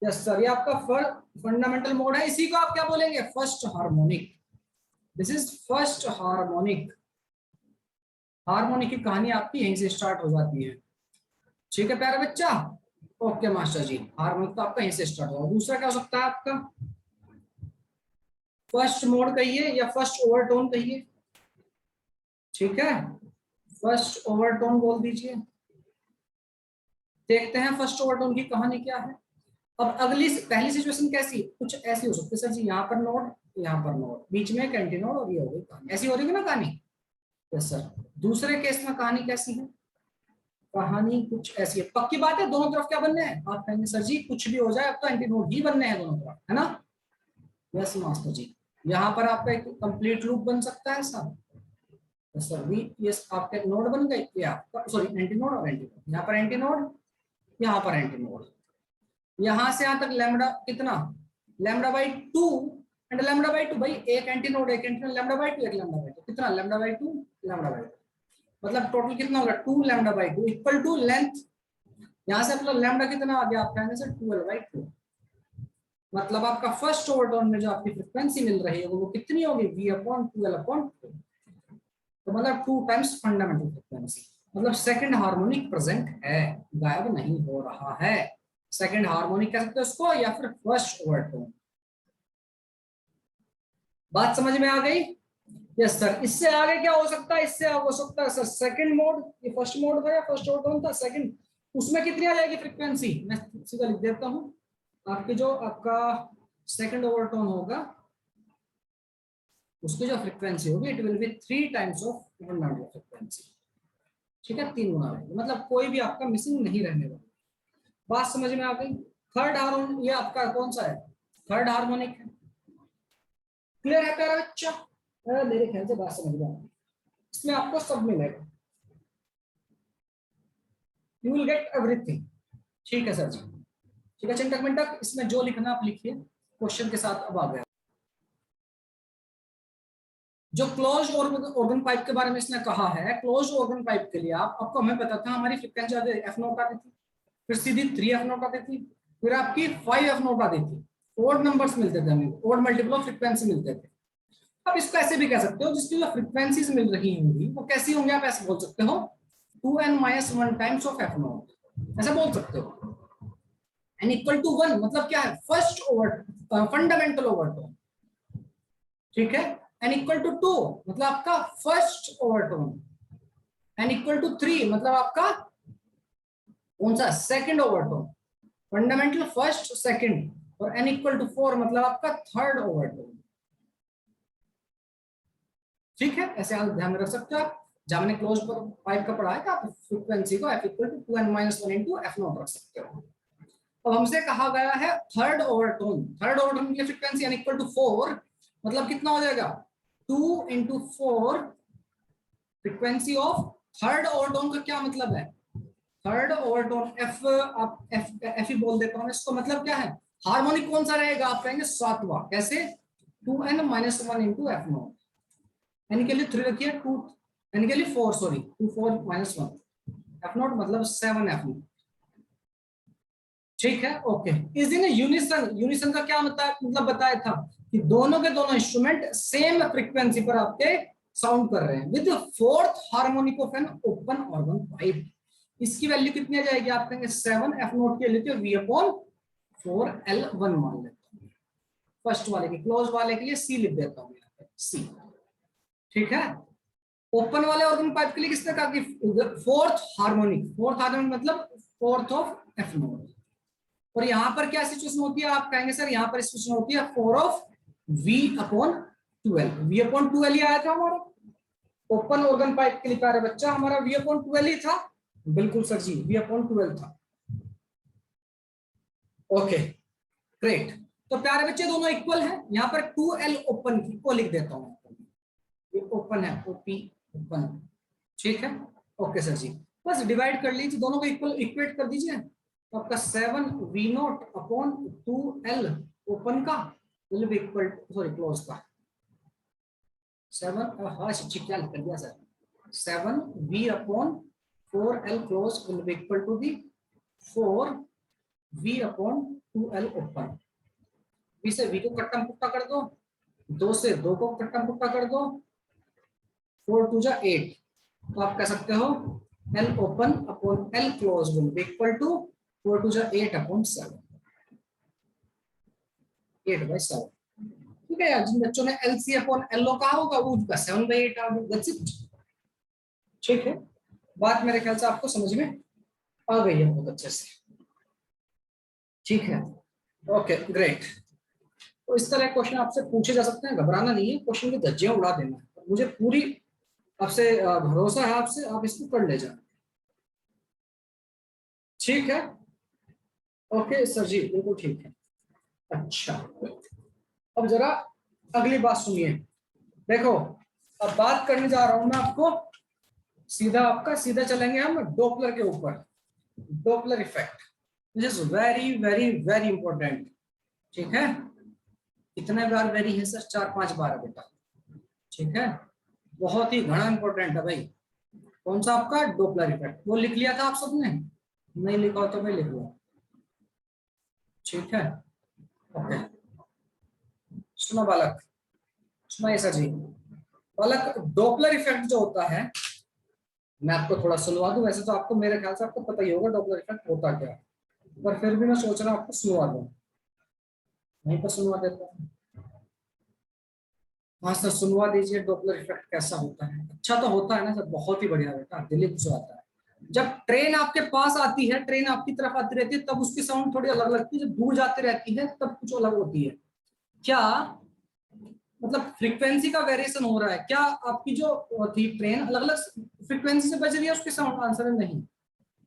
Yes sir, ये आपका फंडामेंटल मोड है। इसी को आप क्या बोलेंगे? First harmonic. This is first harmonic. Harmonic की कहानी आपकी यहीं से स्टार्ट हो जाती है। ठीक है प्यारा बच्चा? ओके मास्टर जी, हार्मोनिक तो आपका यहीं से स्टार्ट होगा। दूसरा क्या हो सकता है आपका? फर्स्ट मोड कहिए या फर्स्ट ओवरटोन कहिए। ठीक है, फर्स्ट ओवरटोन बोल दीजिए। देखते हैं फर्स्ट ओवरटोन की कहानी क्या है। अब अगली पहली सिचुएशन कैसी? कुछ ऐसी हो सकती है सर जी, यहाँ पर नोड, यहाँ पर नोड, बीच में एक एंटी नोड, और ये हो गई कहानी। ऐसी हो रही है ना कहानी? Yes sir. दूसरे केस में कहानी कैसी है? कहानी कुछ ऐसी है। पक्की बात है दोनों तरफ क्या बनने हैं? आप कहेंगे सर जी कुछ भी हो जाए अब तो एंटी नोड ही बनने हैं दोनों तरफ, है ना? यस मास्टर जी। यहाँ पर आपका एक कंप्लीट लूप बन सकता है सर। सर भी ये आपके नोड बन गए, ये आपका सॉरी एंटी नोड और एंटी नोड। यहाँ पर एंटी नोड, यहाँ पर एंटी नोड। यहाँ से यहाँ तक लैम्डा कितना? λ/2 एंड λ/2 भाई, एक एंटी नोड एक एंटी नोड, λ/2 एक λ/2 कितना? λ/2 λ/2 मतलब टोटल कितना होगा? 2 λ/2 इक्वल टू लेंथ। यहाँ से मतलब लैम्डा कितना आ गया? आप कहेंगे सर 12/2। मतलब आपका फर्स्ट ओवरटोन में जो आपकी फ्रीक्वेंसी मिल रही है वो कितनी होगी? V/12/2। तो मतलब 2 टाइम्स फंडामेंटल फ्रीक्वेंसी। मतलब सेकंड हार्मोनिक प्रेजेंट है, गायब नहीं हो रहा है। सेकंड हार्मोनिक कह सकते हो उसको, या फिर फर्स्ट ओवरटोन। बात समझ में आ गई? Yes sir. इससे आगे क्या हो सकता है? इससे आगे हो सकता है सर सेकंड मोड। ये फर्स्ट मोड था या फर्स्ट ओवरटोन था? सेकंड। उसमें कितनी आ जाएगी फ्रीक्वेंसी? मैं सीधा लिख देता हूँ। आपकी जो आपका सेकंड ओवरटोन होगा उसकी जो फ्रीक्वेंसी होगी it will be 3 times of fundamental frequency. ठीक है, 3 गुना रहेगी। मतलब कोई भी आपका मिसिंग नहीं रहने वाला। बात समझ में आ गई? थर्ड हार्मोनिक ये आपका कौन सा है? थर्ड हार्मोनिक है। क्लियर है प्यारा बच्चा? मेरे ख्याल से बात समझ में आ गई। इसमें आपको सब मिलेगा, यू विल गेट एवरीथिंग। ठीक है सर जी। ठीक है चिंटक मिंटक, इसमें जो लिखना आप लिखिए क्वेश्चन के साथ। अब आ गया जो क्लोज ऑर्गन पाइप के बारे में इसने कहा है। क्लोज ऑर्गन पाइप के लिए आपको हमें पता था हमारी फ्रीक्वेंसी आती एफ नॉट आती थी, फिर सीधी 3 एफ नॉट आती थी, फिर आपकी 5 एफ नॉट आती थी। ओड नंबर्स मिलते थे हमें, ओड मल्टीपल ऑफ फ्रीक्वेंसी मिलते थे। अब इसको ऐसे भी कह सकते हो, जिसकी जो फ्रीक्वेंसीज मिल रही होंगी वो कैसी होंगी? आप ऐसे बोल सकते हो 2n-1 times of F not, ऐसा बोल सकते हो। n इक्वल टू 1 मतलब क्या है? First over fundamental overtone. ठीक है। n इक्वल टू 2 मतलब आपका first overtone. n equal to 3 मतलब आपका कौन सा? Second overtone. Fundamental first second. और n इक्वल टू 4 मतलब आपका थर्ड ओवरटोन। ठीक है, ऐसे आप ध्यान में रख सकते हो। आप जब मैंने क्लोज पाइप का पढ़ा है तो आप फ्रीक्वेंसी को f equal to 2n-1 into f naught रख सकते हो। अब हमसे कहा गया है थर्ड ओवरटोन। थर्ड ओवरटोन की फ्रीक्वेंसी n इक्वल टू 4 मतलब कितना हो जाएगा? 2 into 4 frequency of third overtone का क्या मतलब है? थर्ड ओवरटोन एफ, आप एफ ही बोल देता हूं इसको। मतलब क्या है? हार्मोनिक कौन सा रहेगा, आप कहेंगे सातवां। कैसे, 2n minus 1 into F naught, N के लिए 3 रखिए, 2 एन के लिए 4, सॉरी 2 4 माइनस 1 एफ नॉट मतलब 7 एफ नॉट। ठीक है, ओके। इस दिन यूनिसन, यूनिसन का क्या मतलब बताया था कि दोनों के दोनों इंस्ट्रूमेंट सेम फ्रीक्वेंसी पर आपके साउंड कर रहे हैं with fourth harmonic of an open organ pipe. इसकी वैल्यू कितनी आ जाएगी, आप कहेंगे 7 एफ नॉट के लिए V अपॉन 4L1 मान लेते हैं। फर्स्ट वाले के, क्लोज वाले के लिए C लिख देता हूं यहाँ पे, C। ठीक है, ओपन वाले ऑर्गन पाइप के लिए किसने कहा कि फोर्थ हार्मोनिक, फोर्थ हार्मोनिक मतलब फोर्थ ऑफ एफ नॉट। और यहां पर क्या सिचुएशन होती है, आप कहेंगे सर यहां पर सिचुएशन होती है 4 of V upon 12। V upon 12 ही आया था हमारा ओपन ऑर्गन पाइप के लिए, प्यारे बच्चा हमारा V अपॉन 12 ही था। बिल्कुल सर जी, V अपॉन 12 था। Okay great. तो प्यारे बच्चे दोनों इक्वल है, यहाँ पर 2L ओपन को लिख देता हूं, ये ओपन है, OP ओपन। ठीक है, ओके सर जी, बस डिवाइड कर लीजिए, दोनों को इक्वल इक्वेट कर दीजिए। तो आपका 7V not upon 2L open का will be equal, sorry close का 7, हाँ शिक्षक क्या कर दिया sir, 7V upon 4L close will be equal to the 4V upon 2L open. V से V को कट्टा पुट्टा कर दो, 2 से 2 को कट्टा पुट्टा कर दो, 4 2 जा 8। तो आप कह सकते हो L open upon L close will be equal to 4 2 जा 8 अपॉन 7, 8/7। ठीक है यार, जिन बच्चों ने LC अपॉन LO कहा होगा वो उसका 7/8 आ गया, दैट्स इट। ठीक है, बात मेरे ख्याल से आपको समझ में आ गई है बहुत अच्छे से। ठीक है, ओके ग्रेट। तो इस तरह क्वेश्चन आपसे पूछे जा सकते हैं, घबराना नहीं है, क्वेश्चन की धज्जियां उड़ा देना है। मुझे पूरी आपसे भरोसा है, आपसे आप इसको कर ले जाए। ठीक है, ओके सर जी, बिल्कुल ठीक है। अच्छा, अब जरा अगली बात सुनिए। देखो, अब बात करने जा रहा हूं मैं आपको सीधा चलेंगे हम डॉपलर के ऊपर, Doppler effect, which is very very very important. ठीक है, कितने बार वेरी है सर, 4-5 बार बेटा। ठीक है, बहुत ही घना इंपॉर्टेंट है भाई। कौन सा आपका डॉपलर इफेक्ट, वो लिख लिया था आप सबने, नहीं लिखा हो तो मैं लिख लूँ। ठीक है, ओके। सुनो बालक, सुनाइए सर जी। बालक, डॉपलर इफेक्ट जो होता है, मैं आपको थोड़ा सुनवा दूं। वैसे तो आपको मेरे ख्याल से आपको पता ही होगा डॉपलर इफेक्ट होता क्या है, पर फिर भी मैं सोच रहा हूँ आपको सुनवा दूं। वहीं पर सुनवा देता हूँ। हाँ सर, सुनवा दीजिए डॉपलर इफेक्ट कैसा होता है। अच्छा तो होता है ना सर, बहुत ही बढ़िया बेटा, दिल खुश आता है। जब ट्रेन आपके पास आती है, ट्रेन आपकी तरफ आती रहती है, तब उसकी साउंड थोड़ी अलग लगती है, जब दूर जाती रहती है तब कुछ अलग होती है। क्या मतलब फ्रीक्वेंसी का वेरिएशन हो रहा है क्या, आपकी जो थी ट्रेन अलग अलग फ्रीक्वेंसी से बज रही है, उसके साउंड, आंसर है नहीं।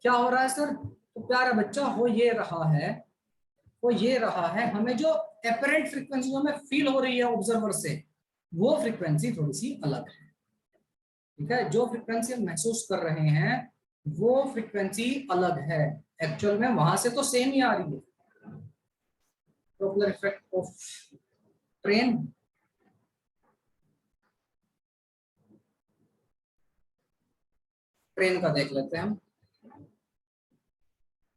क्या हो रहा है सर, तो प्यारा बच्चा वो ये रहा है हमें जो एपरेंट फ्रीक्वेंसी हमें फील हो रही है ऑब्जर्वर से, वो फ्रीक्वेंसी थोड़ी सी अलग है। ठीक है, जो फ्रीक्वेंसी हम महसूस कर रहे हैं वो फ्रीक्वेंसी अलग है, एक्चुअल में वहां से तो सेम ही आ रही है। Doppler effect of train, train का देख लेते हैं हम।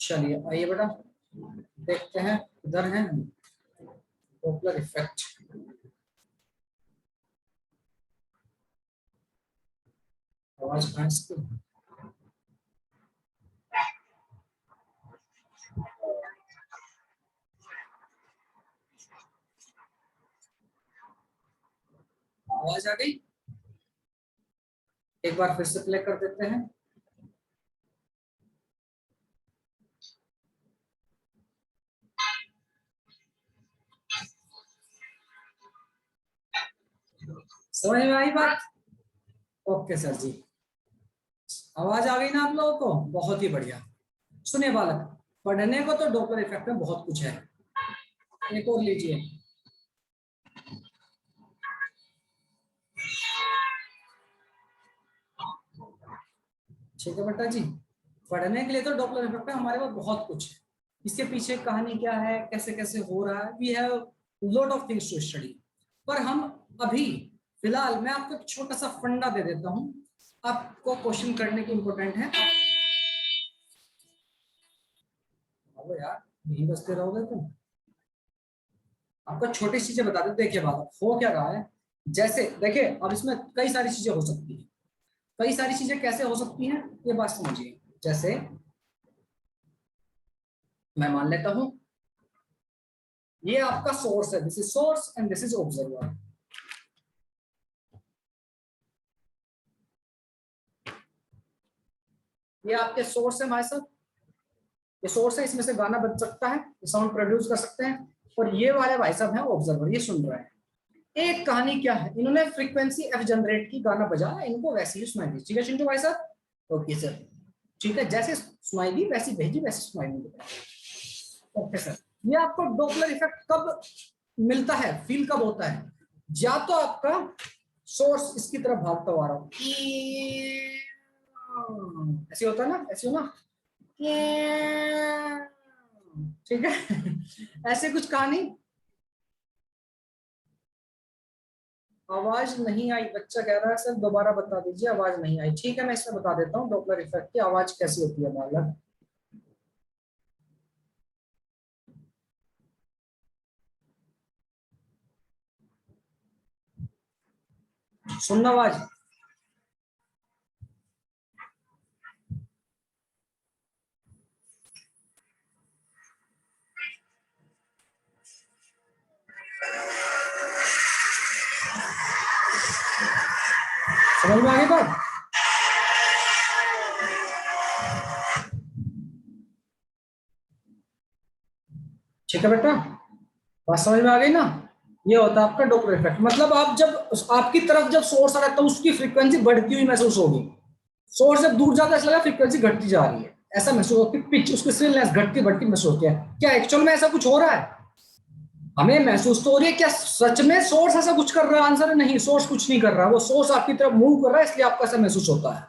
चलिए आइए बेटा, देखते हैं इधर है डॉपलर इफेक्ट। आवाज कहाँ है इसकी, आवाज आ गई, एक बार फिर से प्ले कर देते हैं। समझ में आई बात, ओके सर जी, आवाज आ गई ना आप लोगों को, बहुत ही बढ़िया। सुनिए बालक, पढ़ने को तो डॉपलर इफेक्ट में बहुत कुछ है, एक और लीजिए। ठीक है बेटा जी, पढ़ने के लिए तो डॉपलर इफेक्ट में हमारे पास बहुत कुछ है। इसके पीछे कहानी क्या है, कैसे कैसे हो रहा है, we have lot of things to study. पर हम अभी फिलहाल मैं आपको एक छोटा सा फंडा दे देता हूं, आपको क्वेश्चन करने की इंपॉर्टेंट है। अब यार नहीं बसते रहोगे तुम, आपको छोटी चीजें बता देते। देखिए बात हो क्या रहा है, जैसे देखिए अब इसमें कई सारी चीजें हो सकती है। कई सारी चीजें कैसे हो सकती हैं ये बात समझिए। जैसे मैं मान लेता हूं ये आपका सोर्स है, this is source and this is observer. ये आपके सोर्स है भाई साहब, ये सोर्स है, इसमें से गाना बज सकता है, साउंड प्रोड्यूस कर सकते हैं। और ये वाले भाई साहब हैं ऑब्जर्वर, ये सुन रहे हैं। एक कहानी क्या है, इन्होंने फ्रीक्वेंसी एफ जनरेट की, गाना बजा, इनको वैसे ही सुनाई दी। ठीक है चिंटू भाई साहब, ओके सर, ठीक है, जैसे सुनाई दी वैसी भेजी, वैसे सुनाई दी। ओके सर, ये आपको डॉपलर इफेक्ट कब मिलता है, फील कब होता है, या तो आपका सोर्स इसकी तरफ भागता हुआ रहा, ऐसे होता है ना, ऐसे हो ना, ठीक है ऐसे कुछ कहानी। आवाज नहीं आई, बच्चा कह रहा है सर दोबारा बता दीजिए, आवाज नहीं आई। ठीक है मैं इसमें बता देता हूँ डॉपलर इफेक्ट की आवाज कैसी होती है बालक। सुनना आवाज, समझ में आ गई बात। ठीक है बेटा, बात समझ में आ गई ना। ये होता है आपका डॉपलर इफेक्ट, मतलब आप जब आपकी तरफ जब सोर्स आ रहा है तो उसकी फ्रीक्वेंसी बढ़ती हुई महसूस होगी। सोर्स जब दूर जाता है ऐसा लगा फ्रीक्वेंसी घटती जा रही है, ऐसा महसूस होती है। पिच उसकी स्ट्रिंगनेस घटती बढ़ती महसूस होती है। क्या एक्चुअल में ऐसा कुछ हो रहा है, हमें महसूस तो हो रही है, क्या सच में सोर्स ऐसा कुछ कर रहा है? आंसर है नहीं, सोर्स कुछ नहीं कर रहा, वो सोर्स आपकी तरफ मूव कर रहा है, इसलिए आपको ऐसा महसूस होता है।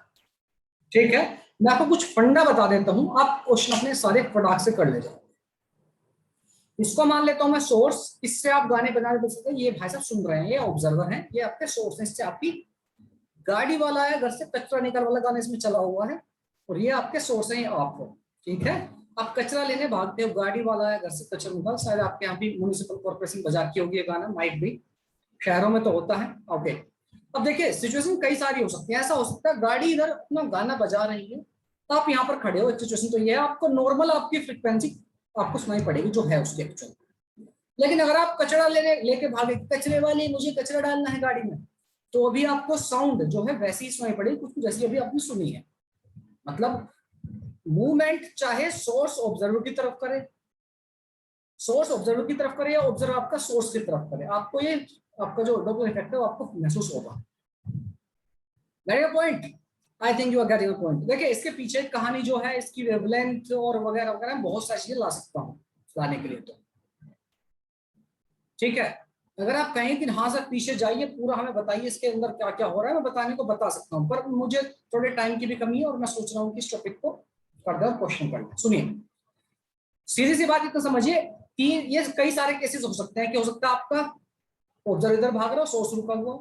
ठीक है, मैं आपको कुछ फंडा बता देता हूं, आप क्वेश्चन अपने सारे फटाक से कर ले जाओ। इसको मान लेता हूं मैं सोर्स, इससे आप गाने बनाने बन सकते हैं। ये भाई साहब सुन रहे हैं, ये ऑब्जर्वर हैं, ये आपके सोर्स हैं, इससे आपकी गाड़ी वाला है घर से कचरा निकाल वाला गाना इसमें चला हुआ है, और ये आपके सोर्स हैं आपको। ठीक है, आप कचरा लेने भागते हो, गाड़ी वाला है घर से कचरा निकाल, शायद आपके यहाँ भी म्यूनिसिपल कॉर्पोरेशन बजाती होगी ये गाना, माइट भी, शहरों में तो होता है। ओके, अब देखिए सिचुएशन कई सारी हो सकती है। ऐसा हो सकता है गाड़ी इधर अपना गाना बजा रही है, तो आप यहाँ पर खड़े हो, सिचुएशन तो ये है, आपको नॉर्मल आपकी फ्रिक्वेंसी आपको सुनाई पड़ेगी जो है उसके एक्चुअल। लेकिन अगर आप कचरा लेके भागे, कचरे वाली मुझे कचरा डालना है गाड़ी में, तो अभी आपको साउंड जो है वैसी ही सुनाई पड़ेगी, कुछ जैसी अभी आपने सुनी है। मतलब मूवमेंट चाहे सोर्स ऑब्जर्वर की तरफ करे, सोर्स ऑब्जर्वर की तरफ करे, या ऑब्जर्वर आपका सोर्स की तरफ करे, आपको ये आपका जो डबल इफेक्ट है वो आपको महसूस होगा। Point, I think you are getting point. देखिए इसके पीछे कहानी जो है, इसकी वेवलेंथ और वगैरह वगैरह बहुत सारी चीजें ला सकता हूँ लाने के लिए तो। ठीक है, अगर आप कहें कि हाँ सर पीछे जाइए पूरा हमें बताइए इसके अंदर क्या क्या हो रहा है, मैं बताने को बता सकता हूँ, पर मुझे थोड़े टाइम की भी कमी है और मैं सोच रहा हूँ कि इस टॉपिक को फर्दर क्वेश्चन करना। सुनिए सीधी सी बात इतना समझिए कि ये कई सारे केसेस हो सकते हैं कि हो सकता है आपका ऑब्जर्वर इधर भाग रहा हो, सोर्स रुका हुआ।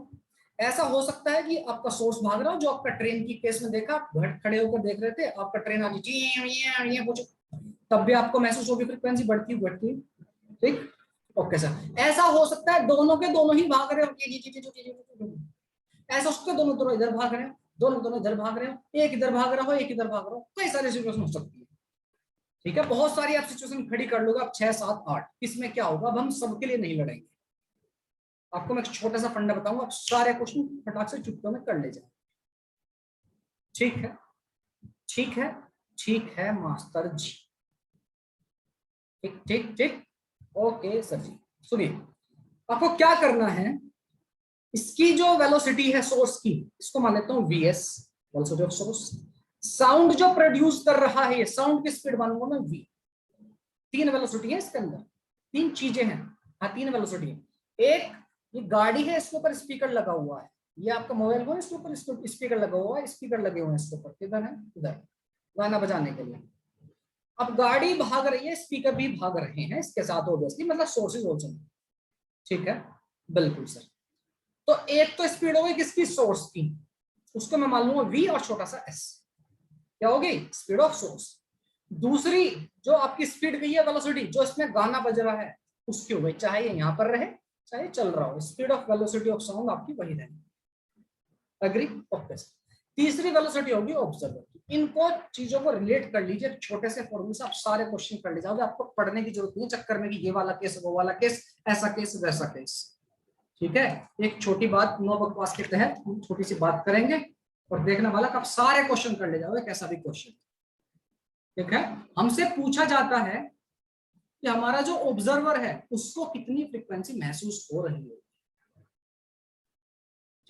ऐसा हो सकता है कि आपका सोर्स भाग रहा हो, जो आपका ट्रेन की केस में देखा, घर खड़े होकर देख रहे थे, आपका ट्रेन आगे कुछ, तब भी आपको महसूस होगी फ्रिक्वेंसी बढ़ती बढ़ती। ठीक, ओके सर। ऐसा हो सकता है दोनों के दोनों ही भाग रहे हो, ऐसा हो सकता है दोनों दोनों इधर भाग रहे हो, दोनों दोनों इधर भाग रहे हो, एक इधर भाग रहा हो एक इधर भाग रहा हो, कई सारी सिचुएशन हो सकती है। ठीक है, बहुत सारी आप सिचुएशन खड़ी कर लोगे, आप 6 7 8, इसमें क्या होगा, अब हम सबके लिए नहीं लड़ेंगे। आपको मैं एक छोटा सा फंडा बताऊंगा, आप सारे क्वेश्चन फटाक से चुटकियों में कर ले जाए। ठीक है, ठीक है, ठीक है मास्टर जी, ठीक ठीक ठीक, ओके सर जी। सुनिए आपको क्या करना है, इसकी जो वेलोसिटी है सोर्स की, इसको मान लेता हूं VS, velocity of source. Sound जो प्रोड्यूस कर रहा है, साउंड की स्पीड मानूंगा मैं वी। तीन वेलोसिटी है इसके अंदर, तीन चीजें हैं, हाँ तीन वेलोसिटी है। एक ये गाड़ी है, इसके ऊपर स्पीकर लगा हुआ है, ये आपका मोबाइल फोन, इसके ऊपर स्पीकर लगा हुआ है, स्पीकर लगे हुए हैं इसके ऊपर, किधर है, इधर, गाना बजाने के लिए। अब गाड़ी भाग रही है, स्पीकर भी भाग रहे हैं इसके साथ ऑब्वियसली, मतलब सोर्सेज हो जाए, ठीक है, बिल्कुल सर। तो एक तो स्पीड हो गई किसकी, सोर्स की, उसको मैं मान लूंगा v और छोटा सा s, क्या होगी, स्पीड ऑफ सोर्स। दूसरी जो आपकी स्पीड गई है, वेलोसिटी, जो इसमें गाना बज रहा है उसकी हो गई, चाहे ये यहां पर रहे चाहे चल रहा हो, speed of velocity of sound आपकी वही रहेगी। Agree, okay. तीसरी वेलोसिटी होगी ऑब्जर्वर की। इनको चीजों को रिलेट कर लीजिए, छोटे से फॉर्मूले से आप सारे क्वेश्चन कर ले जाओगे, आपको पढ़ने की जरूरत नहीं है चक्कर में कि ये वाला केस, वो वाला केस, ऐसा केस, वैसा केस, ठीक है। एक छोटी बात नो बकवास के तहत हम छोटी सी बात करेंगे और देखने वाला आप सारे क्वेश्चन कर ले जाओगे, कैसा भी क्वेश्चन, ठीक है। हमसे पूछा जाता है कि हमारा जो ऑब्जर्वर है उसको कितनी फ्रीक्वेंसी महसूस हो रही है,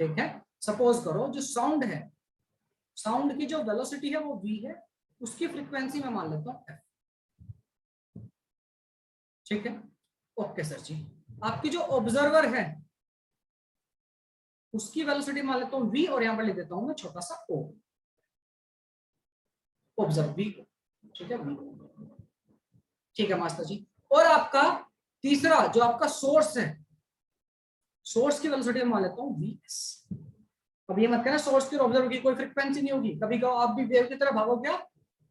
ठीक है। सपोज करो जो साउंड है, साउंड की जो वेलोसिटी है वो v है, उसकी फ्रीक्वेंसी मैं मान लेता हूं f, ठीक है, ओके सर जी। आपकी जो ऑब्जर्वर है उसकी वेलोसिटी मान लेता हूं v, और यहां पर लिख देता हूं मैं छोटा सा o, ऑब्जर्व v, ठीक है, v, ठीक है मास्टर जी। और आपका तीसरा जो आपका सोर्स है, सोर्स की वेलोसिटी मान लेता हूं vs। अब ये मत कहना सोर्स की और ऑब्जर्वर की कोई फ्रीक्वेंसी नहीं होगी, कभी कभी आप भी वेव की तरह भागो क्या,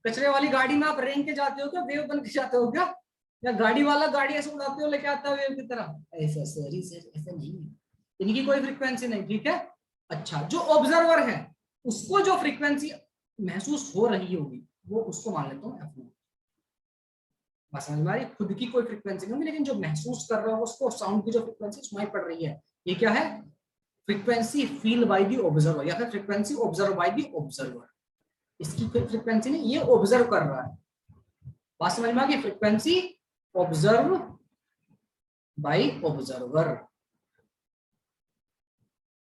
कचरे वाली गाड़ी में आप रेंग के जाते हो क्या, वेव बन के जाते हो क्या, या गाड़ी वाला गाड़ी ऐसे उड़ाते हो लेके आता है वेव की तरह, ऐसा सॉरी सर ऐसा नहीं है, इनकी कोई फ्रीक्वेंसी नहीं, ठीक है। अच्छा, जो ऑब्जर्वर है उसको जो फ्रीक्वेंसी महसूस हो रही होगी वो उसको मान लेता हूँ f0, बस समझ में आ रही, खुद की कोई फ्रीक्वेंसी नहीं होगी, लेकिन जो महसूस कर रहा हो उसको साउंड की जो फ्रीक्वेंसी सुनाई पड़ रही है, ये क्या है, frequency feel bye the observer, या फिर frequency observe by the observer. इसकी कोई फ्रीक्वेंसी नहीं, ये ऑब्जर्व कर रहा है, बात समझ में आ गई, फ्रीक्वेंसी ऑब्जर्व बाय ऑब्जर्वर,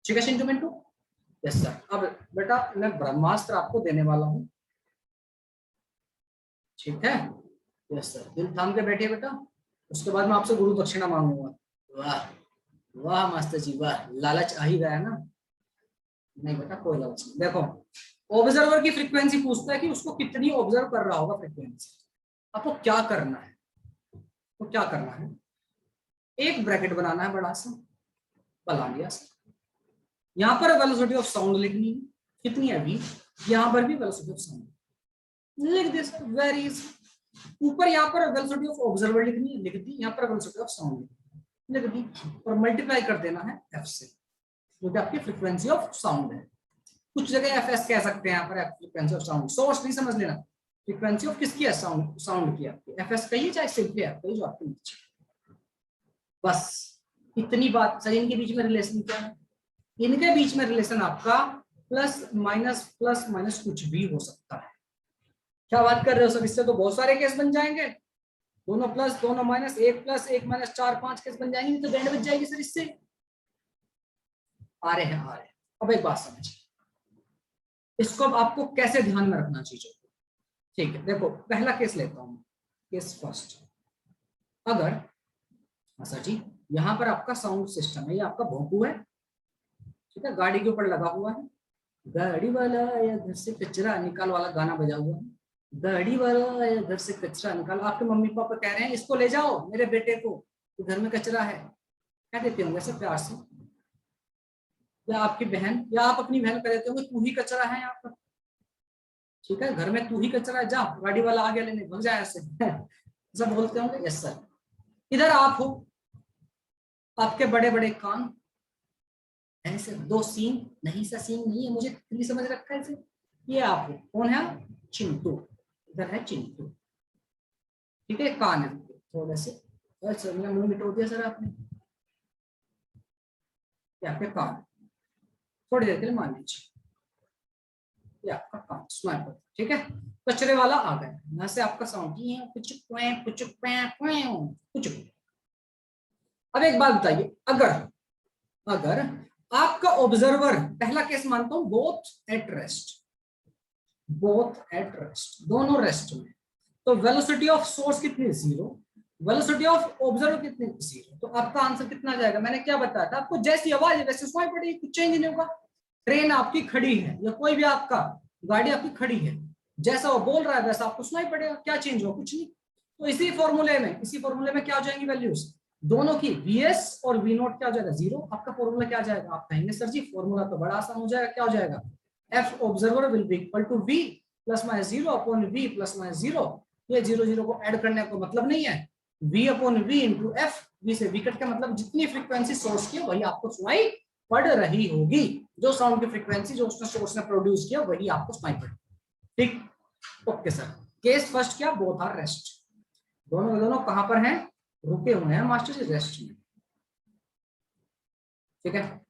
ठीक है चिंटू मिंटू, यस सर। अब बेटा मैं ब्रह्मास्त्र आपको देने वाला हूं, ठीक है, यस सर, दिल थाम के बैठिए बेटा, उसके बाद मैं आपसे गुरु दक्षिणा मांगूंगा। वाह वाह मास्टर जी वाह, लालच आ ही गया ना, नहीं बेटा कोई लालच नहीं। देखो ऑब्जर्वर की फ्रीक्वेंसी पूछता है कि उसको कितनी ऑब्जर्व कर रहा होगा फ्रीक्वेंसी, आपको क्या करना है, तो क्या करना है, एक ब्रैकेट बनाना है बड़ा सा, बना लिया सर, यहाँ पर वेलोसिटी ऑफ साउंड लिखनी है, कितनी है अभी, यहाँ पर भी वेलोसिटी ऑफ साउंड लिख दे सर, वेरी इजी। ऊपर यहाँ पर वेलोसिटी ऑफ ऑब्जर्वर लिखनी है, लिख दी, यहाँ पर वेलोसिटी ऑफ साउंड लिख दी, और मल्टीप्लाई कर देना है f से, जो कि आपकी फ्रीक्वेंसी ऑफ साउंड है, कुछ जगह fs कह सकते हैं, यहाँ पर फ्रीक्वेंसी ऑफ साउंड, सोर्स नहीं समझ लेना, फ्रीक्वेंसी ऑफ किसकी है, साउंड, साउंड की आपकी, fs कहिए चाहे सिंपली f कहिए, जो आपके नीचे, बस इतनी बात सर। इनके बीच में रिलेशन क्या है, इनके बीच में रिलेशन आपका प्लस माइनस कुछ भी हो सकता है, क्या बात कर रहे हो सर, इससे तो बहुत सारे केस बन जाएंगे, दोनों प्लस दोनों माइनस, एक प्लस एक माइनस, 4-5 केस बन जाएंगे, तो बैंड बच जाएगी सर इससे, आ रहे हैं आ रहे हैं। अब एक बात समझिए, इसको अब आपको कैसे ध्यान में रखना चीजों को, ठीक है। देखो पहला केस लेता हूं, केस फर्स्ट, अगर अच्छा जी यहाँ पर आपका साउंड सिस्टम है, ये आपका भोंपू है, ठीक है, गाड़ी के ऊपर लगा हुआ है, गाड़ी वाला या घर से कचरा निकाल वाला गाना बजा हुआ है, गाड़ी वाला या घर से कचरा निकाल, आपके मम्मी पापा कह रहे हैं इसको ले जाओ मेरे बेटे को, तो घर में कचरा है, क्या देते होंगे ऐसे प्यार से, या आपकी बहन, या आप अपनी बहन कह देते होंगे तू ही कचरा है यहाँ पर, ठीक है, घर में तू ही कचरा है, जा गाड़ी वाला आ गया लेने, भग जाए ऐसे सब बोलते होंगे, यस सर। इधर आप हो, आपके बड़े बड़े कान, ऐसे दो सीन, नहीं सा सीन नहीं है, मुझे क्लियर समझ रखा है इसे, ये आप हो, कौन है, चिंटू, इधर है चिंटू, ठीक है, कान है थोड़े से, सर मेरा मुंह मिटो दिया सर आपने, ये आपके कान, थोड़ी देर के लिए मान लीजिए ये आपका कान सुनाई पड़ता, ठीक है, कचरे वाला आ गया, यहाँ से आपका साउंड कुछ कुछ। अब एक बात बताइए, अगर आपका ऑब्जर्वर, पहला केस मानता हूं बोथ एट रेस्ट, दोनों रेस्ट में, तो वेलोसिटी ऑफ सोर्स कितनी, 0, वेलोसिटी ऑफ ऑब्जर्वर कितनी, 0, तो आपका आंसर कितना जाएगा, मैंने क्या बताया था आपको, जैसी आवाज है वैसे सुनाई पड़ेगी, कुछ चेंज नहीं होगा। ट्रेन आपकी खड़ी है या कोई भी आपका गाड़ी आपकी खड़ी है, जैसा वो बोल रहा है वैसा आपको सुनाई पड़ेगा। क्या चेंज हो? कुछ नहीं। तो इसी फॉर्मूले में क्या हो जाएंगी वैल्यूज दोनों की, VS और V0 क्या हो जाएगा? 0। आपका फॉर्मूला क्या आ जाएगा? आप कहेंगे सर जी फॉर्मूला तो बड़ा आसान हो जाएगा। क्या हो जाएगा? F observer will be equal to V plus minus 0 upon V plus minus 0। ये 0 0 को ऐड करने का मतलब नहीं है। V upon V into F, V से V कट का मतलब जितनी फ्रीक्वेंसी सोर्स की वही आपको सुनाई पड़ रही होगी। जो साउंड की फ्रीक्वेंसी जो उसने सोर्स ने प्रोड्यूस किया वही आपको सुनाई पड़ेगी। ठीक, ओके सर। केस फर्स्ट क्या? Both are rest. दोनों दोनों कहां पर हैं? रुके हुए हैं मास्टर जी, रेस्ट में। ठीक है,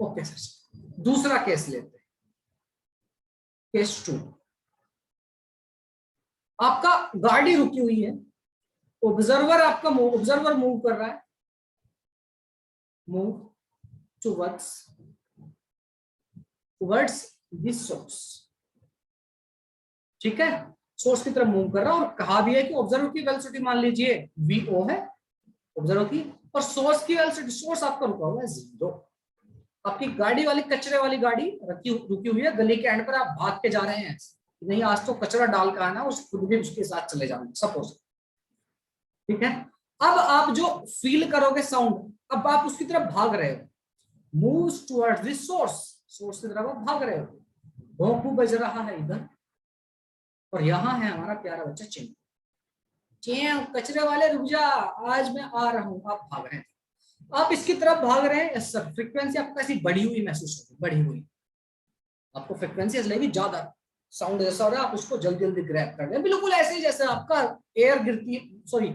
ओके सर। दूसरा केस लेते हैं, केस 2। आपका गाड़ी रुकी हुई है, ऑब्जर्वर मूव कर रहा है, मूव टुवर्ड्स दिस सोर्स। ठीक है, सोर्स की तरफ मूव कर रहा है और कहा भी है कि ऑब्जर्वर की वेलोसिटी मान लीजिए VO है ऑब्जर्वर की, और सोर्स की वेलोसिटी, सोर्स आपका रुका हुआ है 0। आपकी गाड़ी वाली, कचरे वाली गाड़ी रुकी हुई है गली के एंड पर, आप भाग के जा रहे हैं, नहीं आज तो कचरा डाल का आना, उस खुद भी उसके साथ चले जाना सपोज। ठीक है, अब आप जो फील करोगे साउंड, अब आप उसकी तरफ भाग रहे हो, moves towards this source, source की तरफ आप भाग रहे हो, भोंपू बज रहा है इधर, और यहां है हमारा प्यारा बच्चा चिंटू। कचरे वाले रुक जा, आज मैं आ रहा हूं। आप भाग रहे हैं, आप इसकी तरफ भाग रहे हैं, सर फ्रीक्वेंसी आपको ऐसी बढ़ी हुई महसूस होगी, बढ़ी हुई आपको फ्रीक्वेंसी ऐसी लगेगी ज्यादा, साउंड ऐसा हो रहा है, आप उसको जल्दी जल्दी ग्रैब कर रहे हैं, बिल्कुल ऐसे ही जैसे आपका एयर गिरती है, सॉरी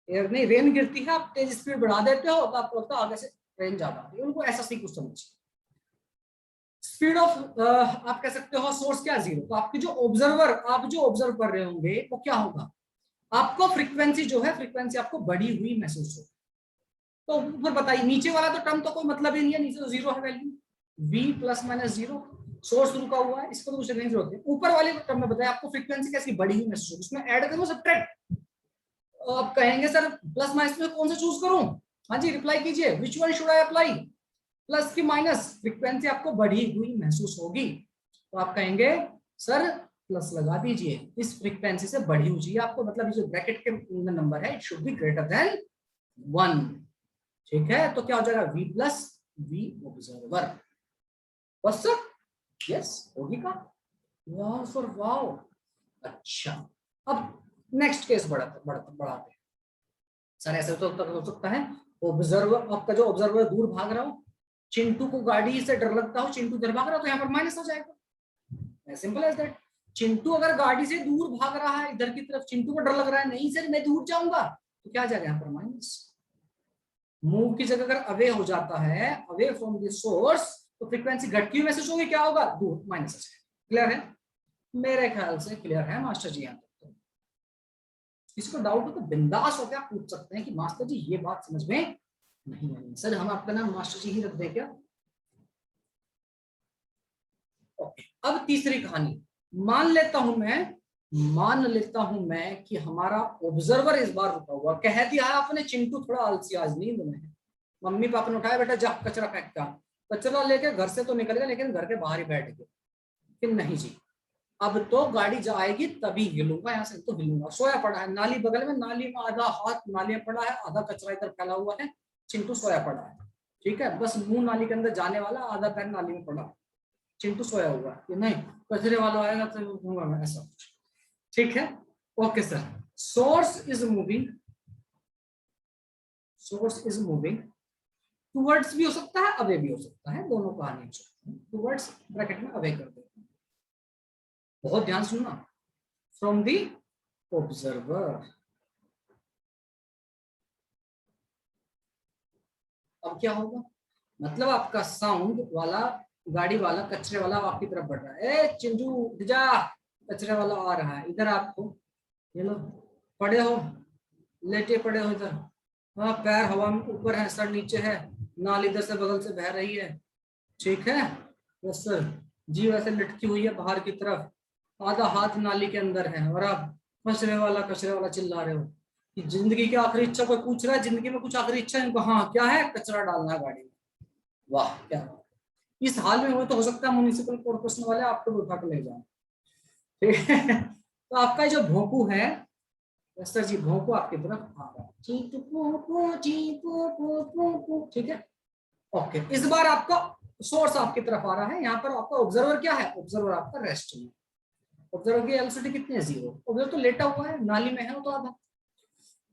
एयर नहीं, रेन गिरती है, आप तेज स्पीड बढ़ा देते हो तो आपको लगता है आगे से रेन ज्यादा आ रही है, उनको ऐसा सी कुछ समझिए। स्पीड ऑफ आप कह सकते हो सोर्स क्या? 0। तो आपकी जो ऑब्जर्वर, आप जो ऑब्जर्व कर रहे होंगे वो क्या होगा? आपको फ्रीक्वेंसी जो है, फ्रीक्वेंसी आपको बढ़ी हुई महसूस होगी। तो ऊपर बताइए, नीचे वाला तो टर्म तो कोई मतलब ही नहीं है, नीचे तो 0 है value, V plus minus 0, source रुका हुआ है, इसको तो कुछ नहीं जरूरत है। ऊपर वाले टर्म में बताया आपको फ्रीक्वेंसी कैसी बढ़ी हुई महसूस होगी, उसमें ऐड करो सब्ट्रैक्ट। आप कहेंगे सर प्लस माइनस में कौन सा चूज करूं? हाँ जी, रिप्लाई कीजिए, which one should I apply? Plus की माइनस, फ्रीक्वेंसी आपको बढ़ी हुई महसूस होगी, तो आप कहेंगे सर प्लस लगा दीजिए, इस फ्रीक्वेंसी से बढ़ी हुई चाहिए आपको, मतलब जो ब्रैकेट के नंबर है it should be greater than 1। ठीक है, तो क्या हो जाएगा? V plus V observer. बस सर, यस होगी का? वाह सर वाह। अच्छा, अब नेक्स्ट केस बढ़ाते हैं सर। ऐसे तो हो सकता है ऑब्जर्वर, आपका जो ऑब्जर्वर दूर भाग रहा हो, चिंटू को गाड़ी से डर लगता हो, चिंटू इधर भाग रहा हो, तो यहाँ पर माइनस हो जाएगा, सिंपल एज दैट। चिंटू अगर गाड़ी से दूर भाग रहा है इधर की तरफ, चिंटू को डर लग रहा है, नहीं सर मैं दूर जाऊंगा, तो क्या आ जाएगा यहाँ पर? माइनस। मूव की जगह अगर अवे हो जाता है, अवे फ्रॉम द सोर्स, तो फ्रीक्वेंसी घटती हुई मैसेज होगी, क्या होगा? दूर, माइनस हो जाएगा। क्लियर है? मेरे ख्याल से क्लियर है मास्टर जी। यहाँ तक इसको डाउट हो तो बिंदास होकर आप पूछ सकते हैं कि मास्टर जी ये बात समझ में नहीं आई सर, हम आपका नाम मास्टर जी ही रख दें क्या? ओके, अब तीसरी कहानी। मान लेता हूं मैं कि हमारा ऑब्जर्वर इस बार रुका हुआ, कह दिया है आपने चिंटू थोड़ा आलसी आज नींद में है, मम्मी पापा ने उठाया बेटा जा कचरा फेंक का, कचरा लेके घर से तो निकल गया लेकिन घर के बाहर ही बैठ गए कि नहीं जी अब तो गाड़ी जाएगी तभी हिलूंगा, यहाँ से तो हिलूंगा। सोया पड़ा है नाली बगल में, नाली में आधा हाथ नाली में पड़ा है, आधा कचरा इधर फैला हुआ है, चिंटू सोया पड़ा है। ठीक है, बस मुंह नाली के अंदर जाने वाला, आधा पैर नाली में पड़ा, चिंटू सोया हुआ है कि नहीं कचरे वाला आएगा तो ऐसा। ठीक है, okay sir. Source is moving towards भी हो सकता है, अवे भी हो सकता है, दोनों कहानी हो सकती है। टुवर्ड्स ब्रैकेट में अवे कर देते हैं, बहुत ध्यान सुनना, फ्रॉम दी ऑब्जर्वर। अब क्या होगा? मतलब आपका साउंड वाला, गाड़ी वाला, कचरे वाला आपकी तरफ बढ़ रहा है, ए चिंटू जा, कचरे वाला आ रहा है इधर, आपको ये लो पड़े हो, लेटे पड़े हो इधर, हाँ पैर हवा में ऊपर है, सर नीचे है, नाल इधर से बगल से बह रही है। ठीक है, यस सर जी, वैसे लटकी हुई है बाहर की तरफ, आधा हाथ नाली के अंदर है, और आप कचरे वाला चिल्ला रहे हो कि जिंदगी की आखिरी इच्छा, कोई पूछ रहा है जिंदगी में कुछ आखिरी इच्छा है इनको? हाँ क्या है? कचरा डालना है गाड़ी में। वाह क्या, इस हाल में हो तो हो सकता है म्युनिसिपल कॉर्पोरेशन वाले आपको भी उठा के ले जाए। ठीक है, तो आपका जो भोंपू है सर जी, भोंपू आपकी तरफ आ रहा है, चींटू पोपू चींटू पोपू, ठीक है। ओके, इस बार आपका सोर्स आपकी तरफ आ रहा है, यहाँ पर आपका ऑब्जर्वर क्या है, ऑब्जर्वर आपका रेस्ट में। ऑब्जर्वर की एलसीडी कितनी है, 0। ऑब्जर्वर तो लेटा हुआ है, नाली में है वो तो आधा,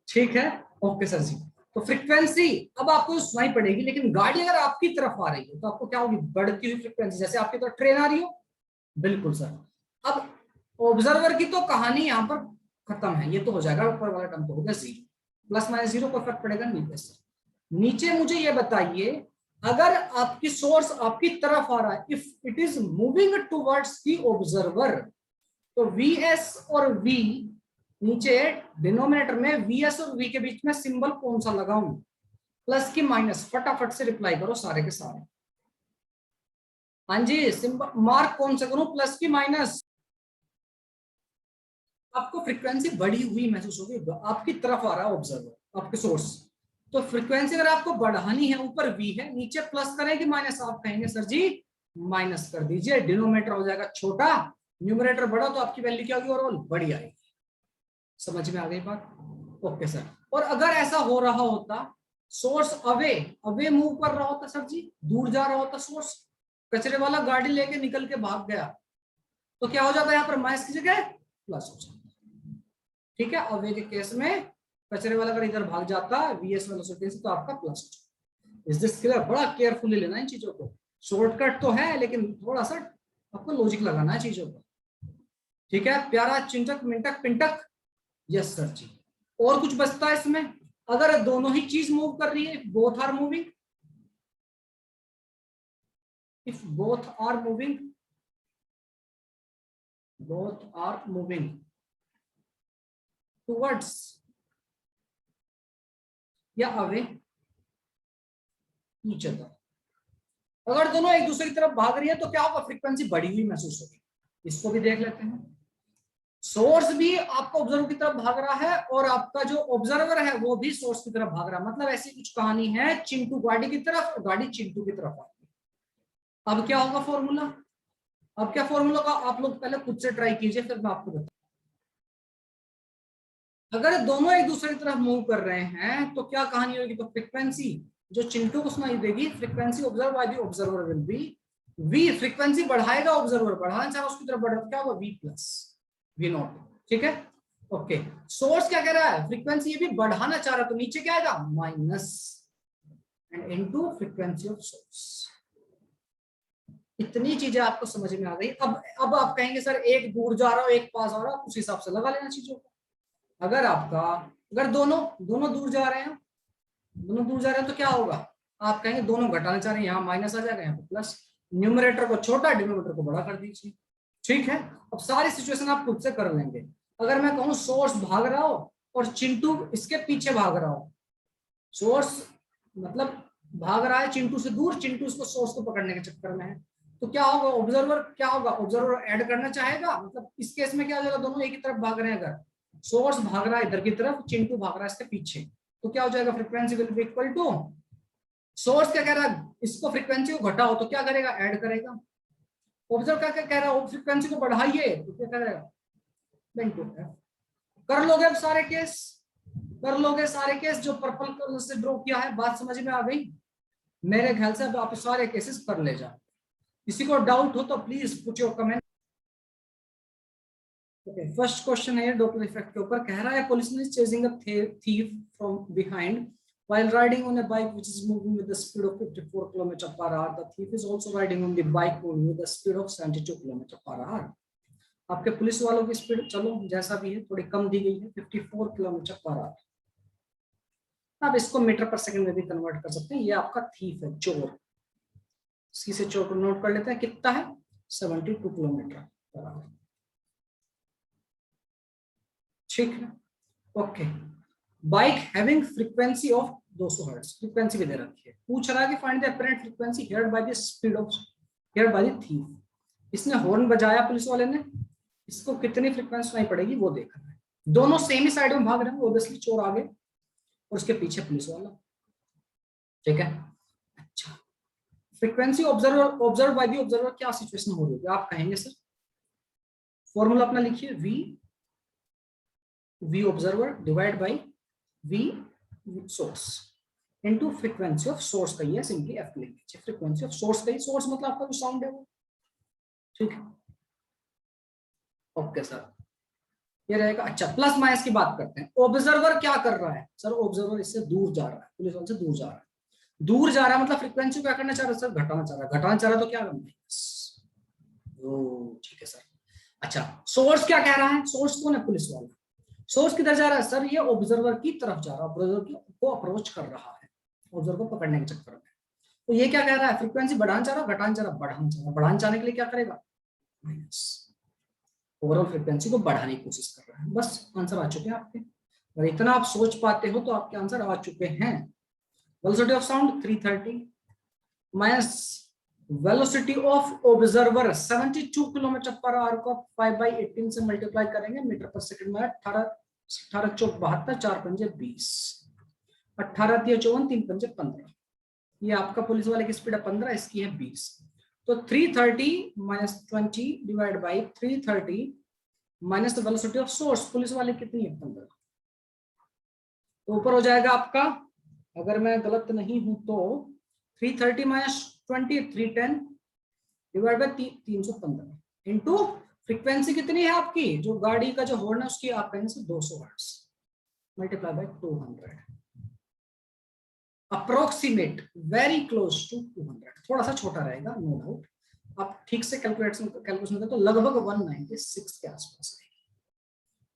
ठीक है। ओके सर जी, तो फ्रीक्वेंसी अब आपको सुनाई पड़ेगी, लेकिन गाड़ी अगर आपकी तरफ आ रही है तो आपको क्या होगी, बढ़ती हुई फ्रीक्वेंसी, जैसे आपकी तरफ ट्रेन आ रही हो। बिल्कुल सर। अब ऑब्जर्वर की तो कहानी यहाँ पर खत्म है, ये तो हो जाएगा, ऊपर वाला टर्म तो होगा 0, प्लस माइनस 0 को फर्क पड़ेगा नीचे से। नीचे मुझे ये बताइए, अगर आपकी सोर्स आपकी तरफ आ रहा है, if it is moving towards the observer, तो वीएस और वी, नीचे डिनोमिनेटर में वीएस और वी के बीच में सिंबल कौन सा लगाऊं, प्लस की माइनस, फटाफट से रिप्लाई करो सारे के सारे। हाँ जी, सिंबल मार्क कौन सा करूं, प्लस की माइनस। आपको फ्रीक्वेंसी बढ़ी हुई महसूस होगी, आपकी तरफ आ रहा है ऑब्जर्वर, आपके सोर्स, तो फ्रीक्वेंसी अगर आपको बढ़ानी है, ऊपर वी है, नीचे प्लस करें कि माइनस, आप कहेंगे सर जी माइनस कर दीजिए, डिनोमिनेटर हो जाएगा छोटा, न्यूमरेटर बड़ा, तो आपकी वैल्यू क्या होगी, और बड़ी आएगी। समझ में आ गई बात? Okay sir. और अगर ऐसा हो रहा होता, सोर्स अवे अवे मूव कर रहा होता सर जी, दूर जा रहा होता सोर्स, कचरे वाला गाड़ी लेके निकल के भाग गया, तो क्या हो जाता है, यहाँ पर माइनस की जगह प्लस हो जाता, ठीक है। अवे के केस में कचरे वाला अगर इधर भाग जाता वीएस वेलोसिटी से, तो आपका प्लस हो जाता। Is this clear? बड़ा केयरफुली लेना इन चीजों को, शॉर्टकट तो है लेकिन थोड़ा सा आपको लॉजिक लगाना है चीजों को, ठीक है। प्यारा चिंटक मिंटक पिंटक, यस सर जी। और कुछ बचता है इसमें, अगर दोनों ही चीज मूव कर रही है, both are moving, if both are moving, both are moving towards या अवे ईच अदर, अगर दोनों एक दूसरे की तरफ भाग रही है तो क्या होगा, फ्रीक्वेंसी बढ़ी हुई महसूस होगी। इसको भी देख लेते हैं। सोर्स भी आपको ऑब्जर्वर की तरफ भाग रहा है, और आपका जो ऑब्जर्वर है वो भी सोर्स की तरफ भाग रहा है, मतलब ऐसी कुछ कहानी है, चिंटू गाड़ी की तरफ और गाड़ी चिंटू की तरफ आ रही है। अब क्या होगा फॉर्मूला, अब क्या फॉर्मूला का, आप लोग पहले खुद से ट्राई कीजिए, फिर मैं आपको बताऊं। अगर दोनों एक दूसरे की तरफ मूव कर रहे हैं तो क्या कहानी होगी, तो फ्रीक्वेंसी जो चिंटू को सुनाई देगी, frequency observe by the observer will be V, frequency बढ़ाएगा ऑब्जर्वर, बढ़ाना चाहे उसकी तरफ बढ़ा, क्या होगा, वी प्लस वी नॉट, ठीक है। ओके, सोर्स क्या कह रहा है, फ्रीक्वेंसी ये भी बढ़ाना चाह रहा है, तो नीचे क्या आएगा, minus and into frequency of source. इतनी चीजें आपको समझ में आ गई। अब आप कहेंगे सर एक दूर जा रहा हो एक पास आ रहा हो, उस हिसाब से लगा लेना चीजों को। अगर दोनों दोनों दूर जा रहे हैं, दोनों दूर जा रहे हैं, तो क्या होगा, आप कहेंगे दोनों घटाना चाह रहे हैं, यहाँ माइनस आ जाएगा, यहाँ पे प्लस, न्यूमरेटर को छोटा डिनोमिनेटर को बड़ा कर दीजिए, ठीक है। अब सारी सिचुएशन आप खुद से कर लेंगे। अगर मैं कहूँ सोर्स भाग रहा हो और चिंटू इसके पीछे भाग रहा हो, सोर्स मतलब भाग रहा है चिंटू से दूर, चिंटू इसको सोर्स को पकड़ने के चक्कर में है, तो क्या होगा, ऑब्जर्वर क्या होगा, ऑब्जर्वर ऐड करना चाहेगा, मतलब इस केस में क्या हो जाएगा, दोनों एक ही तरफ भाग रहे हैं, अगर सोर्स भाग रहा है इधर की तरफ, चिंटू भाग रहा है इसके पीछे, तो क्या हो जाएगा, frequency will be equal to, source क्या कह रहा है, इसको फ्रीक्वेंसी को घटाओ, तो क्या करेगा, ऐड करेगा। ऑब्जर्वर क्या कह रहा है, फ्रीक्वेंसी को बढ़ाइए, तो क्या करेगा, कर लोगे अब सारे केस, कर लोगे सारे केस जो पर्पल कलर से ड्रॉ किया है, बात समझ में आ गई मेरे ख्याल से। अब आप सारे केसेस कर ले जाओ, किसी को डाउट हो तो please put your comment. Okay, first question है डॉपलर इफेक्ट के ऊपर, कह रहा है policeman is chasing a thief from behind while riding on a bike which is moving with the speed of 54 km per hour. The thief is also riding on the bike moving with the speed of 72 km per hour. आपके पुलिस वालों की स्पीड चलो जैसा भी है थोड़ी कम दी गई है, 54 km per hour। आप इसको मीटर पर सेकंड में भी कन्वर्ट कर सकते हैं। ये आपका थीफ है, चोर। सी से चोर को नोट कर लेते हैं, कितना है, 72 किलोमीटर पर आवर, ठीक है। Okay, bike having frequency of 200 hertz, frequency भी दे रखी है, पूछ रहा है कि find the apparent frequency heard by the speed of heard by the thief. इसने हॉर्न बजाया पुलिस वाले ने, इसको कितनी फ्रीक्वेंसी सुनाई पड़ेगी वो देखना है। दोनों सेम ही साइड में भाग रहे हैं, ऑब्वियसली चोर आगे और उसके पीछे पुलिस वाला, ठीक है। अच्छा, frequency observe by the observer, क्या सिचुएशन हो रही है, आप कहेंगे सर फॉर्मूला अपना लिखिए, v V observer divide by V source into frequency of source का ये सिंपली F लिख लीजिए, frequency of source का ही, source मतलब आपका जो साउंड है वो, ठीक है। ओके सर, ये रहेगा। अच्छा, प्लस माइनस की बात करते हैं। ऑब्जर्वर क्या कर रहा है सर? ऑब्जर्वर इससे दूर जा रहा है, पुलिस वाले से दूर जा रहा है। दूर जा रहा है मतलब फ्रीक्वेंसी क्या करना चाह रहा है सर? घटाना चाह रहा है। घटाना चाह रहा है तो क्या करना है? ओ ठीक है सर। अच्छा, सोर्स क्या कह रहा है? सोर्स कौन है? पुलिस वाला। सोर्स किधर जा रहा है सर? ये ऑब्जर्वर की तरफ जा रहा है, ऑब्जर्वर को अप्रोच कर रहा है, ऑब्जर्वर को पकड़ने के चक्कर में। तो ये क्या कह रहा है? फ्रीक्वेंसी बढ़ाना चाह रहा है, घटाना चाह रहा है? बढ़ाना चाह रहा है। बढ़ाना चाहने के लिए क्या करेगा? माइनस। ओवरऑल फ्रीक्वेंसी को बढ़ाने की कोशिश कर रहा है। बस आंसर आ चुके हैं आपके। अगर इतना आप सोच पाते हो तो आपके आंसर आ चुके हैं। Velocity of sound 330 minus velocity of observer 72 kilometre per hour को 5/18 से मल्टीप्लाई करेंगे, मीटर पर सेकंड में 18 चौक 72, 4 पंजे 20, 18 3 54, 3 पंजे 15। ये आपका पुलिस वाले की स्पीड है 15, इसकी है 20। तो 330 minus 20 divide by 330 minus the velocity of source, police वाले कितनी है? 15। तो ऊपर हो जाएगा आपका, अगर मैं गलत नहीं हूं तो 330 minus 20 310 divide by 315 into frequency कितनी है आपकी, जो गाड़ी का जो हॉर्न है उसकी आप कहेंगे से 200 hertz multiply by 200, approximate very close to 200, थोड़ा सा छोटा रहेगा नो डाउट। आप ठीक से कैलकुलेशन करें तो लगभग 196 के आसपास रहेगी।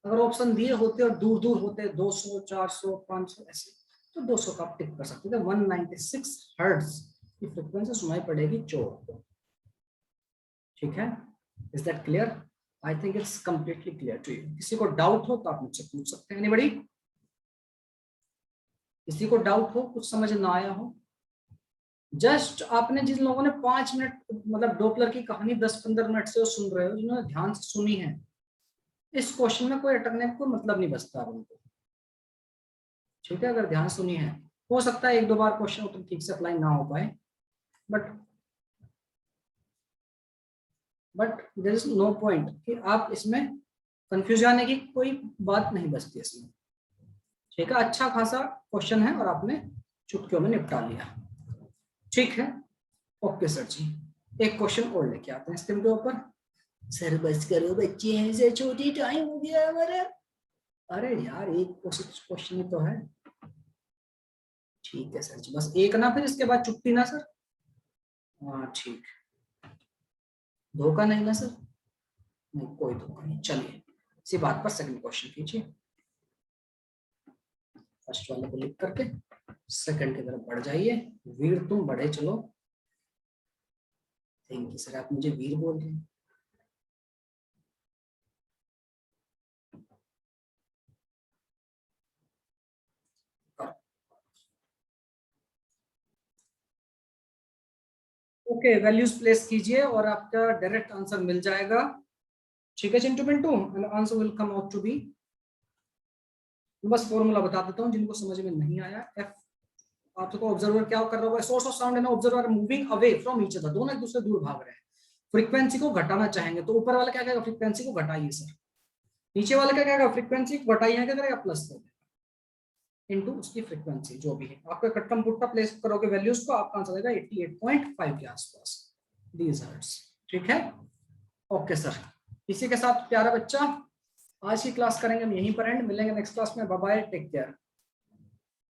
अगर ऑप्शन दिए होते और दूर दूर होते 200 400 500 ऐसे, तो 200 का आप टिक कर सकते थे। 196 हर्ट्ज की फ्रीक्वेंसी सुनाई पड़ेगी चोर को, ठीक है। Is that clear? I think it's completely clear to you. किसी को डाउट हो तो आप मुझसे पूछ सकते हैं। एनीबॉडी? किसी को डाउट हो, कुछ समझ ना आया हो? जस्ट आपने जिन लोगों ने 5 मिनट मतलब डॉपलर की कहानी 10-15 मिनट से सुन रहे हो, जिन्होंने ध्यान से सुनी है, इस क्वेश्चन में कोई अटकने का कोई मतलब नहीं बचता उनको, ठीक है। अगर ध्यान सुनी है, हो सकता है 1-2 बार क्वेश्चन तो ठीक से अप्लाई ना हो पाए, but there is no point कि आप इसमें कंफ्यूज आने की कोई बात नहीं बचती इसमें, ठीक है। अच्छा खासा क्वेश्चन है और आपने चुटकियों में निपटा लिया, ठीक है। ओके सर जी, एक क्वेश्चन और लेके आते हैं स्क्रीन के ऊपर। सर बस करो बच्चे हैं से छोटी, टाइम हो गया हमारा। अरे यार एक क्वेश्चन ही तो है, ठीक है सर जी, बस एक ना, फिर इसके बाद छुट्टी ना सर? हाँ ठीक, धोखा नहीं ना सर? नहीं कोई धोखा नहीं। चलिए इसी बात पर सेकंड क्वेश्चन कीजिए, फर्स्ट वाले को लिख करके सेकंड की तरफ बढ़ जाइए। वीर तुम बढ़े चलो। थैंक यू सर, आप मुझे वीर बोल रहे हैं। ओके, वैल्यूज प्लेस कीजिए और आपका डायरेक्ट आंसर मिल जाएगा, ठीक है Chintu Pintu. End answer will come out to be, बस फॉर्मूला बता देता हूँ जिनको समझ में नहीं आया। एफ आपको ऑब्जर्वर क्या कर रहा होगा, सोर्स ऑफ साउंड है ना, observer moving away from each other, दोनों एक दूसरे दूर भाग रहे हैं, फ्रीक्वेंसी को घटाना चाहेंगे तो ऊपर वाला क्या कहेगा? फ्रीक्वेंसी को घटाइए सर। नीचे वाला क्या कहेगा? फ्रीक्वेंसी को घटाइए, क्या करेगा? प्लस कर देगा इनटू उसकी फ्रीक्वेंसी जो भी है। आपका कट्टम पुट्टा प्लेस करोगे वैल्यूज को, आपका आंसर आएगा 88.5 के आसपास, दीज हर्ट्ज, ठीक है। ओके सर, इसी के साथ प्यारा बच्चा आज की क्लास करेंगे हम यहीं पर एंड। मिलेंगे नेक्स्ट क्लास में, बाय बाय, टेक केयर।